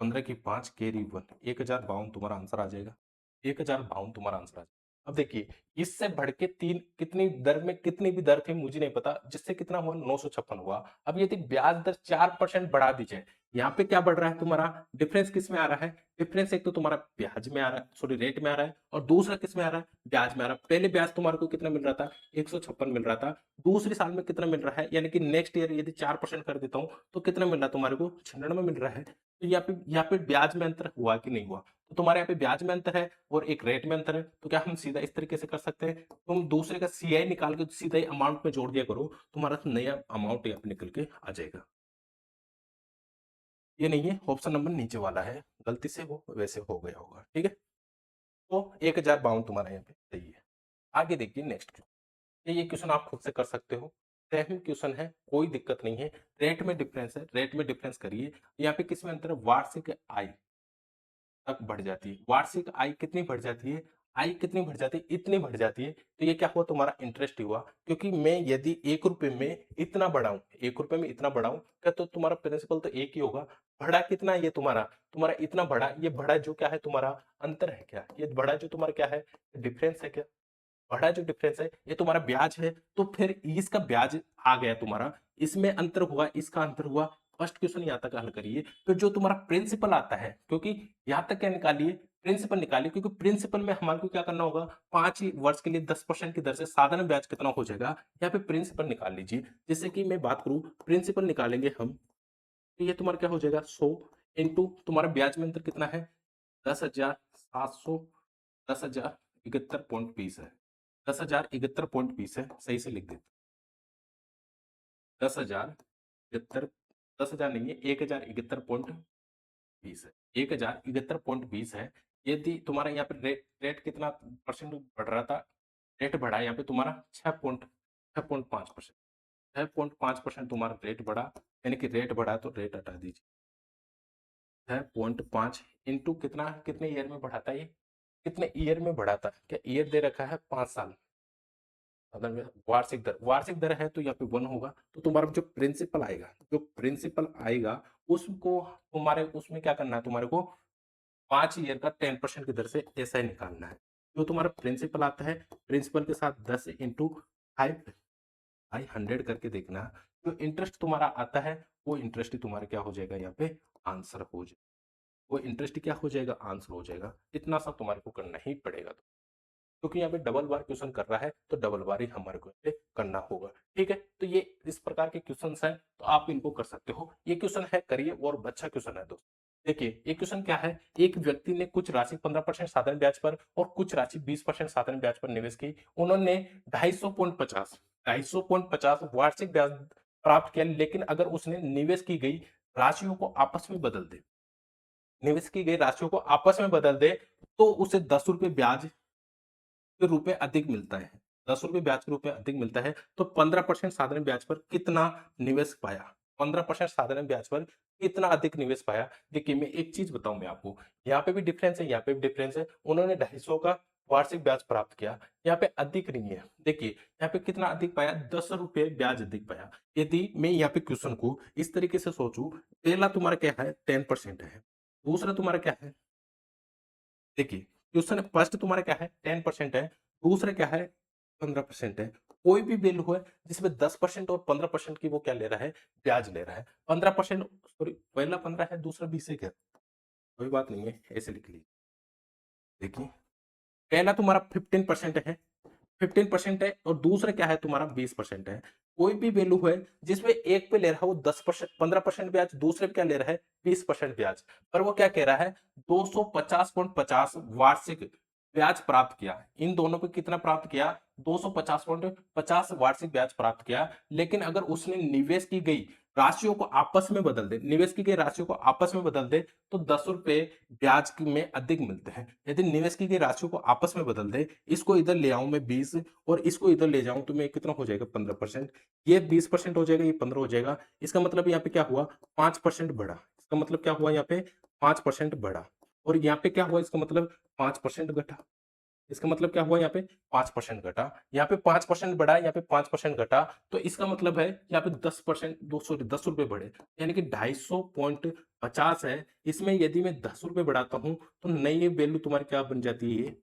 15 की 5 कैरी 1, 1052 तुम्हारा आंसर आ जाएगा। 1052 तुम्हारा आंसर आ जाएगा। अब देखिए, इससे बढ़ के 3 कितनी दर में कितनी भी दर थी मुझे नहीं पता, जिससे कितना हुआ 956 हुआ। अब यदि ब्याज दर 4% बढ़ा दी जाए, यहाँ पे क्या बढ़ रहा है तुम्हारा डिफरेंस किस में आ रहा है? डिफरेंस एक तो तुम्हारा ब्याज में आ रहा है, सॉरी रेट में आ रहा है, और दूसरा किस में आ रहा है? ब्याज में आ रहा है। पहले ब्याज तुम्हारे को कितना मिल रहा था? 156 मिल रहा था। दूसरे साल में कितना मिल रहा है? यानी कि नेक्स्ट ईयर यदि 4% कर देता हूँ तो कितना मिल रहा है तुम्हारे को? 96 मिल रहा है। तो यहाँ पे ब्याज में अंतर हुआ कि नहीं हुआ? तो तुम्हारे यहाँ पे ब्याज में अंतर है और एक रेट में अंतर है, तो क्या हम सीधा इस तरीके से कर सकते हैं? तुम दूसरे का सीआई निकाल के सीधा ही अमाउंट में जोड़ दिया करो, तुम्हारा नया अमाउंट यहाँ पे निकल के आ जाएगा। ये नहीं है, ऑप्शन नंबर नीचे वाला है, गलती से वो वैसे हो गया होगा। ठीक है, तो 1052 तुम्हारा यहाँ पे सही है। आगे देखिए नेक्स्ट क्वेश्चन, ये क्वेश्चन आप खुद से कर सकते हो, सेम क्वेश्चन है, कोई दिक्कत नहीं है। रेट में डिफरेंस है, रेट में डिफरेंस करिए। यहाँ पे किसमें अंतर है? वार्षिक आय तक बढ़ जाती है। वार्षिक आय कितनी बढ़ जाती है? आय कितनी बढ़ जाती है? इतनी बढ़ जाती है। तो ये क्या हुआ? तुम्हारा इंटरेस्ट ही हुआ, क्योंकि मैं यदि 1 रुपए में इतना बढ़ाऊं, 1 रुपए में इतना बढ़ाऊं, क्या तो तुम्हारा प्रिंसिपल तो एक ही होगा। बढ़ा कितना ये तुम्हारा? तुम्हारा इतना बढ़ा, ये बढ़ा जो क्या है तुम्हारा अंतर है क्या? ये बढ़ा जो तुम्हारा क्या है? डिफरेंस है क्या? बढ़ा जो डिफरेंस है ये तुम्हारा ब्याज है, तो फिर इसका ब्याज आ गया तुम्हारा, इसमें अंतर हुआ, इसका अंतर हुआ। फर्स्ट क्वेश्चन यहाँ तक हल करिए। फिर जो तुम्हारा प्रिंसिपल आता है, क्योंकि यहाँ तक क्या निकालिए? प्रिंसिपल निकालिए, क्योंकि प्रिंसिपल में हमारे को क्या करना होगा? 5 वर्ष के लिए 10% की दर से साधारण ब्याज कितना हो जाएगा, यहाँ पे प्रिंसिपल निकाल लीजिए। जैसे कि मैं बात करूं, प्रिंसिपल निकालेंगे हम, तो ये तुम्हारा क्या हो जाएगा? 100 इंटू तुम्हारा ब्याज में अंतर कितना है? 10,700, 10,071.20 है। 10,071.20 है, सही से लिख देते। 10,071, 10,000 नहीं है, 1,071.20 है। 1,071.20 है। यदि तुम्हारा यहाँ पे रेट रेट कितना परसेंट बढ़ रहा था? रेट बढ़ा यहाँ पे तुम्हारा 6.5%। 6.5% तुम्हारा रेट बढ़ा, यानी कि रेट बढ़ा तो रेट हटा दीजिए। 6.5 इंटू कितना, कितने ईयर में बढ़ाता है ये? कितने ईयर में बढ़ाता है? क्या ईयर दे रखा है? 5 साल। अगर वार्षिक दर है तो यहाँ पे 1 होगा। तो तुम्हारा जो प्रिंसिपल आएगा, जो प्रिंसिपल आएगा उसको तुम्हारे उसमें क्या करना है? तुम्हारे को 5 ईयर का 10% की दर से ऐसा ही निकालना है। जो तुम्हारा प्रिंसिपल आता है, प्रिंसिपल के साथ 10 इंटू 5/100 करके देखना। जो इंटरेस्ट तुम्हारा आता है वो इंटरेस्ट ही तुम्हारा क्या हो जाएगा? यहाँ पे आंसर हो जाएगा। वो इंटरेस्ट क्या हो जाएगा? आंसर हो जाएगा। इतना सा तुम्हारे को करना ही पड़ेगा, क्योंकि यहाँ पे डबल बार क्वेश्चन कर रहा है तो डबल बार ही हमारे को यहाँ पे करना होगा। ठीक है, तो ये इस प्रकार के क्वेश्चन हैं, तो आप इनको कर सकते हो। ये क्वेश्चन है, करिए, और अच्छा क्वेश्चन है दोस्तों। देखिए एक क्वेश्चन क्या है, एक व्यक्ति ने कुछ राशि 15% साधारण ब्याज पर और कुछ राशि 20% साधारण ब्याज पर निवेश की। उन्होंने 250 वार्षिक ब्याज प्राप्त किया, लेकिन अगर उसने निवेश की गई राशियों को आपस में बदल दे, निवेश की गई राशियों को आपस में बदल दे, तो उसे 10 रुपए ब्याज के रूप में अधिक मिलता है। 10 रुपए ब्याज के रूप में अधिक मिलता है। तो 15% साधारण ब्याज पर कितना निवेश पाया? 15% साधारण ब्याज पर कितना अधिक निवेश पाया? देखिए मैं एक चीज बताऊं मैं आपको, यहाँ पे भी डिफरेंस है, यहाँ पे भी डिफरेंस है। उन्होंने 250 का वार्षिक ब्याज प्राप्त किया, यहाँ पे अधिक नहीं है। देखिए यहाँ पे कितना अधिक पाया? 10 रुपए ब्याज अधिक पाया। यदि मैं यहाँ पे क्वेश्चन को इस तरीके से सोचूं, पहला तुम्हारा क्या है? 10% है। दूसरा तुम्हारा क्या है? देखिए क्वेश्चन फर्स्ट तुम्हारा क्या है? 10% है। दूसरा क्या है? 15% है। कोई भी वैल्यू है जिसमें 10% और 15% की वो क्या ले रहा है? ब्याज ले रहा है। 15%, सॉरी, पहला 15 है, दूसरा 20 है क्या? कोई बात नहीं है, ऐसे लिख लीजिए। देखिए पहला तुम्हारा 15% है, 15% है, और दूसरा क्या है तुम्हारा? 20% है। कोई भी वैल्यू है जिसमें एक पे ले रहा है वो 10%, 15% ब्याज, दूसरे पे क्या ले रहा है? 20% ब्याज। पर वो क्या कह रहा है? 250.50 वार्षिक ब्याज प्राप्त किया। इन दोनों पे कितना प्राप्त किया? 250.50 वार्षिक ब्याज प्राप्त किया। लेकिन अगर उसने निवेश की गई राशियों को आपस में बदल दे, निवेश की गई राशियों को आपस में बदल दे, तो 10 रुपए ब्याज में अधिक मिलते हैं। यदि निवेश की गई राशियों को आपस में बदल दे, इसको इधर ले आऊं मैं 20 और इसको इधर ले जाऊं, तो मैं कितना हो जाएगा? 15%। ये 20% हो जाएगा, ये 15 हो जाएगा। इसका मतलब यहाँ पे क्या हुआ? 5% बढ़ा। इसका मतलब क्या हुआ? यहाँ पे 5% बढ़ा। और यहाँ पे क्या हुआ? इसका मतलब 5% घटा। इसका मतलब क्या हुआ? यहाँ पे 5% घटा। यहाँ पे 5% बढ़ा, यहाँ पे 5% घटा। तो इसका मतलब है यहाँ पे 10%, 10 रुपए बढ़े, यानी कि 250.50 है। इसमें यदि मैं 10 रुपए बढ़ाता हूं तो नई वैल्यू तुम्हारी क्या बन जाती है?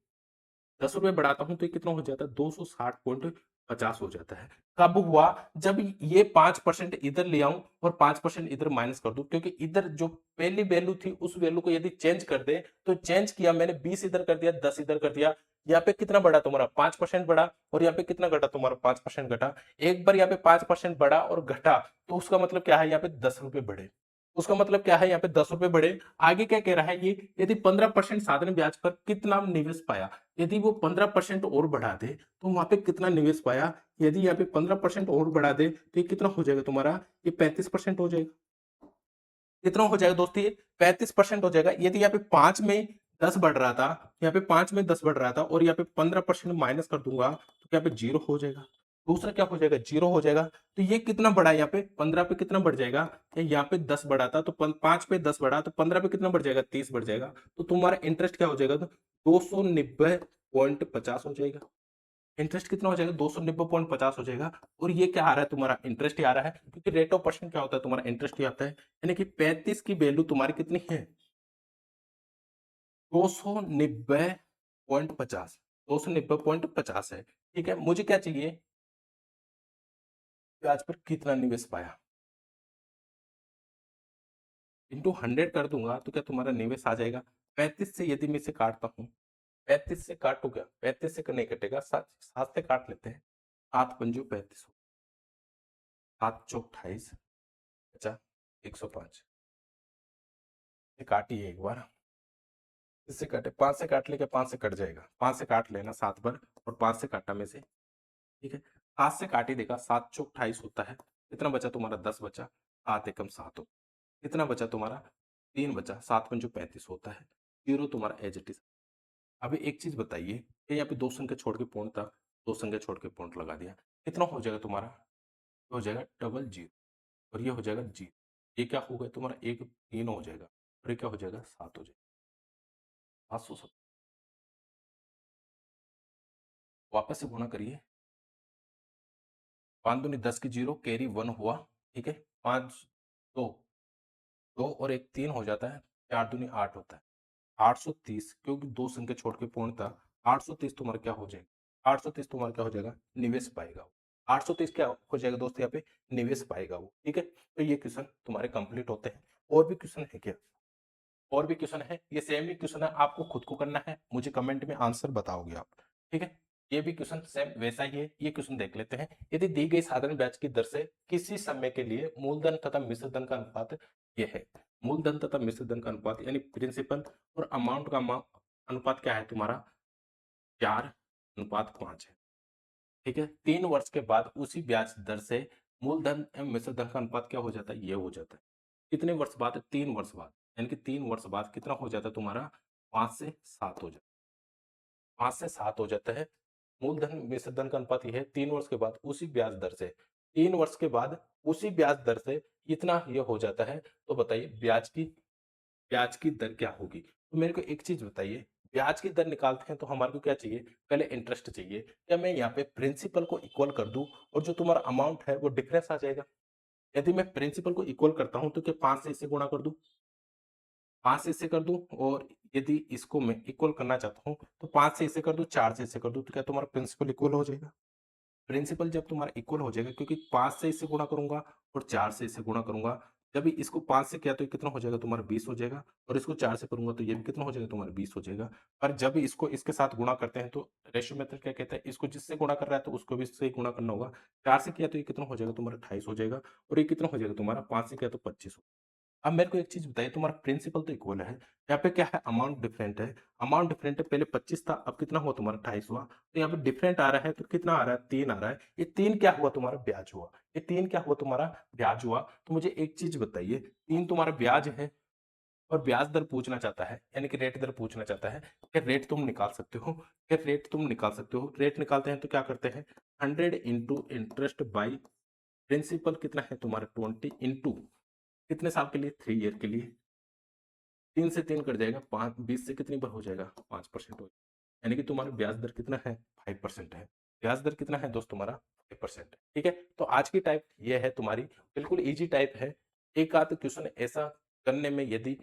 ₹10 बढ़ाता हूँ तो ये कितना हो जाता है, 260.50 हो जाता है। कब हुआ? जब ये 5% इधर ले आऊं और 5% इधर माइनस कर दूं, क्योंकि इधर जो पहली वैल्यू थी उस वैल्यू को यदि चेंज कर दे, तो चेंज किया मैंने, 20 इधर कर दिया, 10 इधर कर दिया, यहाँ पे कितना बढ़ा तुम्हारा, 5% बढ़ा, और यहाँ पे कितना घटा तुम्हारा, 5% घटा। एक बार यहाँ पे 5% बढ़ा और घटा, तो उसका मतलब क्या है, यहाँ पे ₹10 बढ़े। उसका मतलब क्या है, यहाँ पे ₹10 बढ़े। आगे क्या कह रहा है ये, यदि 15% साधारण ब्याज पर कितना निवेश पाया, यदि वो 15% और बढ़ा दे तो वहां पे कितना निवेश पाया, यदि यहाँ पे 15% और बढ़ा दे तो ये कितना हो जाएगा तुम्हारा, ये 35% हो जाएगा। कितना हो जाएगा दोस्तों, ये 35% हो जाएगा। यदि यहाँ पे 5 में 10 बढ़ रहा था, यहाँ पे 5 में 10 बढ़ रहा था और यहाँ पे 15% माइनस कर दूंगा तो यहाँ पे 0 हो जाएगा। दूसरा क्या हो जाएगा, 0 हो जाएगा। तो ये कितना बढ़ा, यहाँ पे 15 पे कितना बढ़ जाएगा, यहाँ पे 10 बढ़ा था तो 5 पे 10 बढ़ा तो 15 पे कितना बढ़ जाएगा, 30 बढ़ जाएगा। तो तुम्हारा इंटरेस्ट क्या हो जाएगा, तो 290.50 हो जाएगा। इंटरेस्ट कितना हो जाएगा, 290.50 हो जाएगा। और ये क्या आ रहा है, तुम्हारा इंटरेस्ट ही आ रहा है, क्योंकि रेट ऑफ परसेंट क्या होता है, तुम्हारा इंटरेस्ट ही आता है। यानी कि 35 की वैल्यू तुम्हारी कितनी है, 290.50, 290.50 है। ठीक है, मुझे क्या चाहिए, ब्याज पर कितना निवेश पाया, इंटू 100 कर दूंगा तो क्या तुम्हारा निवेश आ जाएगा। 35 से यदि मैं इसे काटता हूँ, 35 से काटू क्या, 35 से नहीं कटेगा, 7 7 से काट लेते हैं। 7 पंजू 35, 7 चौक 28, अच्छा 105, काटिए एक बार, इससे कटे, 5 से काट लेके 5 से कट जाएगा, 5 से काट लेना 7 बार, और 5 से काटा में से, ठीक है। 7 से काट ही देगा, 7 चौक 28 होता है। कितना बचा तुम्हारा, 10 बचा, 7 एकम 7 हो, कितना बचा तुम्हारा, 3 बचा, 7 पंजू 35 होता है। 0 तुम्हारा एज इट इज। अभी एक चीज बताइए, ये यहाँ पे दो संख्या छोड़ के पूर्ण था, दो संख्या छोड़ के पूर्ण लगा दिया, कितना हो जाएगा तुम्हारा, हो जाएगा डबल जीरो, और ये हो जाएगा जीरो। ये क्या होगा तुम्हारा, एक 3 हो जाएगा, और ये क्या हो जाएगा, 7 हो जाएगा, 770। वापस से गुणा करिए, 5 दूनी 10 की 0, कैरी 1 हुआ, ठीक है। 5 2, 2 और एक 3 हो जाता है, 4 दूनी 8 होता है, 830, क्योंकि दो संख्या छोड़ के पूर्ण था। 830 तुम्हारा क्या हो जाएगा, 830 तुम्हारा क्या हो जाएगा, निवेश पाएगा वो। 830 क्या हो जाएगा दोस्तों, यहाँ पे निवेश पाएगा वो, ठीक है। तो ये क्वेश्चन तुम्हारे कंप्लीट होते हैं। और भी क्वेश्चन है क्या, और भी क्वेश्चन है, ये सेम ही क्वेश्चन है, आपको खुद को करना है, मुझे कमेंट में आंसर बताओगे आप, ठीक है। ये भी क्वेश्चन सेम वैसा ही है। ये क्वेश्चन देख लेते हैं। यदि दी गई साधारण ब्याज की दर से किसी समय के लिए मूलधन तथा मिश्र धन का अनुपात ये है, मूलधन तथा मिश्र धन का अनुपात यानी प्रिंसिपल और अमाउंट का अनुपात क्या है तुम्हारा, 4:5 है, ठीक है। 3 वर्ष के बाद उसी ब्याज दर से मूलधन एवं मिश्र धन का अनुपात क्या हो जाता है, ये हो जाता है। कितने वर्ष बाद, 3 वर्ष बाद, यानी कि 3 वर्ष बाद कितना हो जाता है तुम्हारा, 5 से 7 हो जाता है, 5 से 7 हो जाता है। मूलधन मिश्र धन का अनुपात ये है, 3 वर्ष के बाद उसी ब्याज दर से, 3 वर्ष के बाद उसी ब्याज दर से इतना ये हो जाता है। तो बताइए ब्याज की दर क्या होगी। तो मेरे को एक चीज बताइए, ब्याज की दर निकालते हैं तो हमारे को क्या चाहिए, पहले इंटरेस्ट चाहिए। क्या मैं यहाँ पे प्रिंसिपल को इक्वल कर दूं और जो तुम्हारा अमाउंट है वो डिफरेंस आ जाएगा। यदि मैं प्रिंसिपल को इक्वल करता हूं तो क्या 5 से इसे गुणा कर दूं, 5 से इसे कर दूं, और यदि इसको मैं इक्वल करना चाहता हूं तो 5 से इसे कर दूं, 4 से इसे कर दूं, तो क्या तुम्हारा प्रिंसिपल इक्वल हो जाएगा। प्रिंसिपल जब तुम्हारा इक्वल हो जाएगा, क्योंकि 5 से इसे गुणा करूंगा और 4 से इसे गुणा करूंगा, जब भी इसको 5 से किया तो ये कितना हो जाएगा तुम्हारा 20 हो जाएगा, और इसको 4 से करूंगा तो ये भी कितना हो जाएगा तुम्हारा 20 हो जाएगा। पर जब भी इसको इसके साथ गुणा करते हैं तो रेशियो मेथड क्या कहता है, इसको जिससे गुणा कर रहा है तो उसको भी इससे ही गुणा करना होगा। 4 से किया तो ये कितना हो जाएगा तुम्हारा 28 हो जाएगा, और ये कितना हो जाएगा तुम्हारा 5 से किया तो 25। अब मेरे को एक चीज बताइए, तुम्हारा प्रिंसिपल तो इक्वल है, यहाँ पे क्या है, अमाउंट डिफरेंट है। अमाउंट डिफरेंट है, पहले 25 था, अब कितना हुआ तुम्हारा 28 हुआ। तो यहाँ पे डिफरेंट आ रहा है तो कितना आ रहा है, 3 आ रहा है। ये 3 क्या हुआ तुम्हारा, ब्याज हुआ। ये 3 क्या हुआ तुम्हारा, ब्याज हुआ। तो मुझे एक चीज बताइए, 3 तुम्हारा ब्याज है और ब्याज दर पूछना चाहता है, यानी कि रेट दर पूछना चाहता है। क्या रेट तुम निकाल सकते हो, क्या रेट तुम निकाल सकते हो। रेट निकालते हैं तो क्या करते हैं, 100 इंटू इंटरेस्ट बाई प्रिंसिपल कितना है तुम्हारा 20 इंटू कितने साल के लिए, 3 ईयर के लिए। 3 से 3 कट जाएगा, 5 20 से कितनी बार हो जाएगा, 5% हो जाएगा। यानी कि तुम्हारा ब्याज दर कितना है, 5% है। ब्याज दर कितना है दोस्त तुम्हारा, 5%। ठीक है, तो आज की टाइप ये है तुम्हारी, बिल्कुल इजी टाइप है। एक आध क्वेश्चन ऐसा करने में, यदि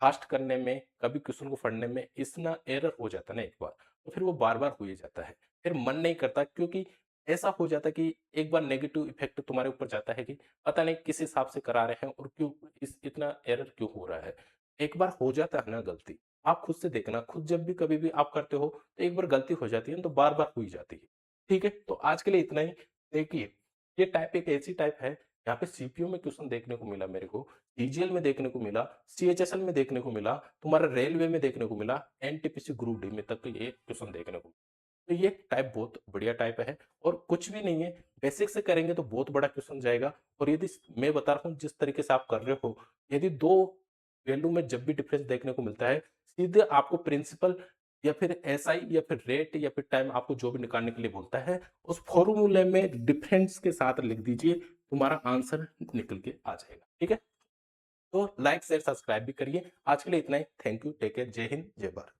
फास्ट करने में, कभी क्वेश्चन को पढ़ने में इतना एरर हो जाता है ना एक बार, तो फिर वो बार बार हो ही जाता है, फिर मन नहीं करता, क्योंकि ऐसा हो जाता है कि एक बार नेगेटिव इफेक्ट तुम्हारे ऊपर जाता है कि पता नहीं किस हिसाब से करा रहे हैं और क्यों इस इतना एरर क्यों हो रहा है। एक बार हो जाता है ना गलती, आप खुद से देखना, खुद जब भी कभी भी आप करते हो तो एक बार गलती हो जाती है ना, तो बार बार हो ही जाती है। ठीक है, तो आज के लिए इतना ही। देखिए, ये टाइप एक ऐसी टाइप है, यहाँ पे सीपीयू में क्वेश्चन देखने को मिला मेरे को, टीजीएल में देखने को मिला, सीएचएसएल में देखने को मिला, तुम्हारा रेलवे में देखने को मिला, एनटीपीसी ग्रुप डी में तक ये क्वेश्चन देखने को। तो ये टाइप बहुत बढ़िया टाइप है और कुछ भी नहीं है, बेसिक से करेंगे तो बहुत बड़ा क्वेश्चन जाएगा। और यदि मैं बता रहा हूँ जिस तरीके से आप कर रहे हो, यदि दो वैल्यू में जब भी डिफरेंस देखने को मिलता है, सीधे आपको प्रिंसिपल या फिर एसआई या फिर रेट या फिर टाइम आपको जो भी निकालने के लिए बोलता है, उस फॉर्मूले में डिफरेंस के साथ लिख दीजिए, तुम्हारा आंसर निकल के आ जाएगा। ठीक है, तो लाइक शेयर सब्सक्राइब भी करिए। आज के लिए इतना ही। थैंक यू, टेक केयर, जय हिंद, जय भारत।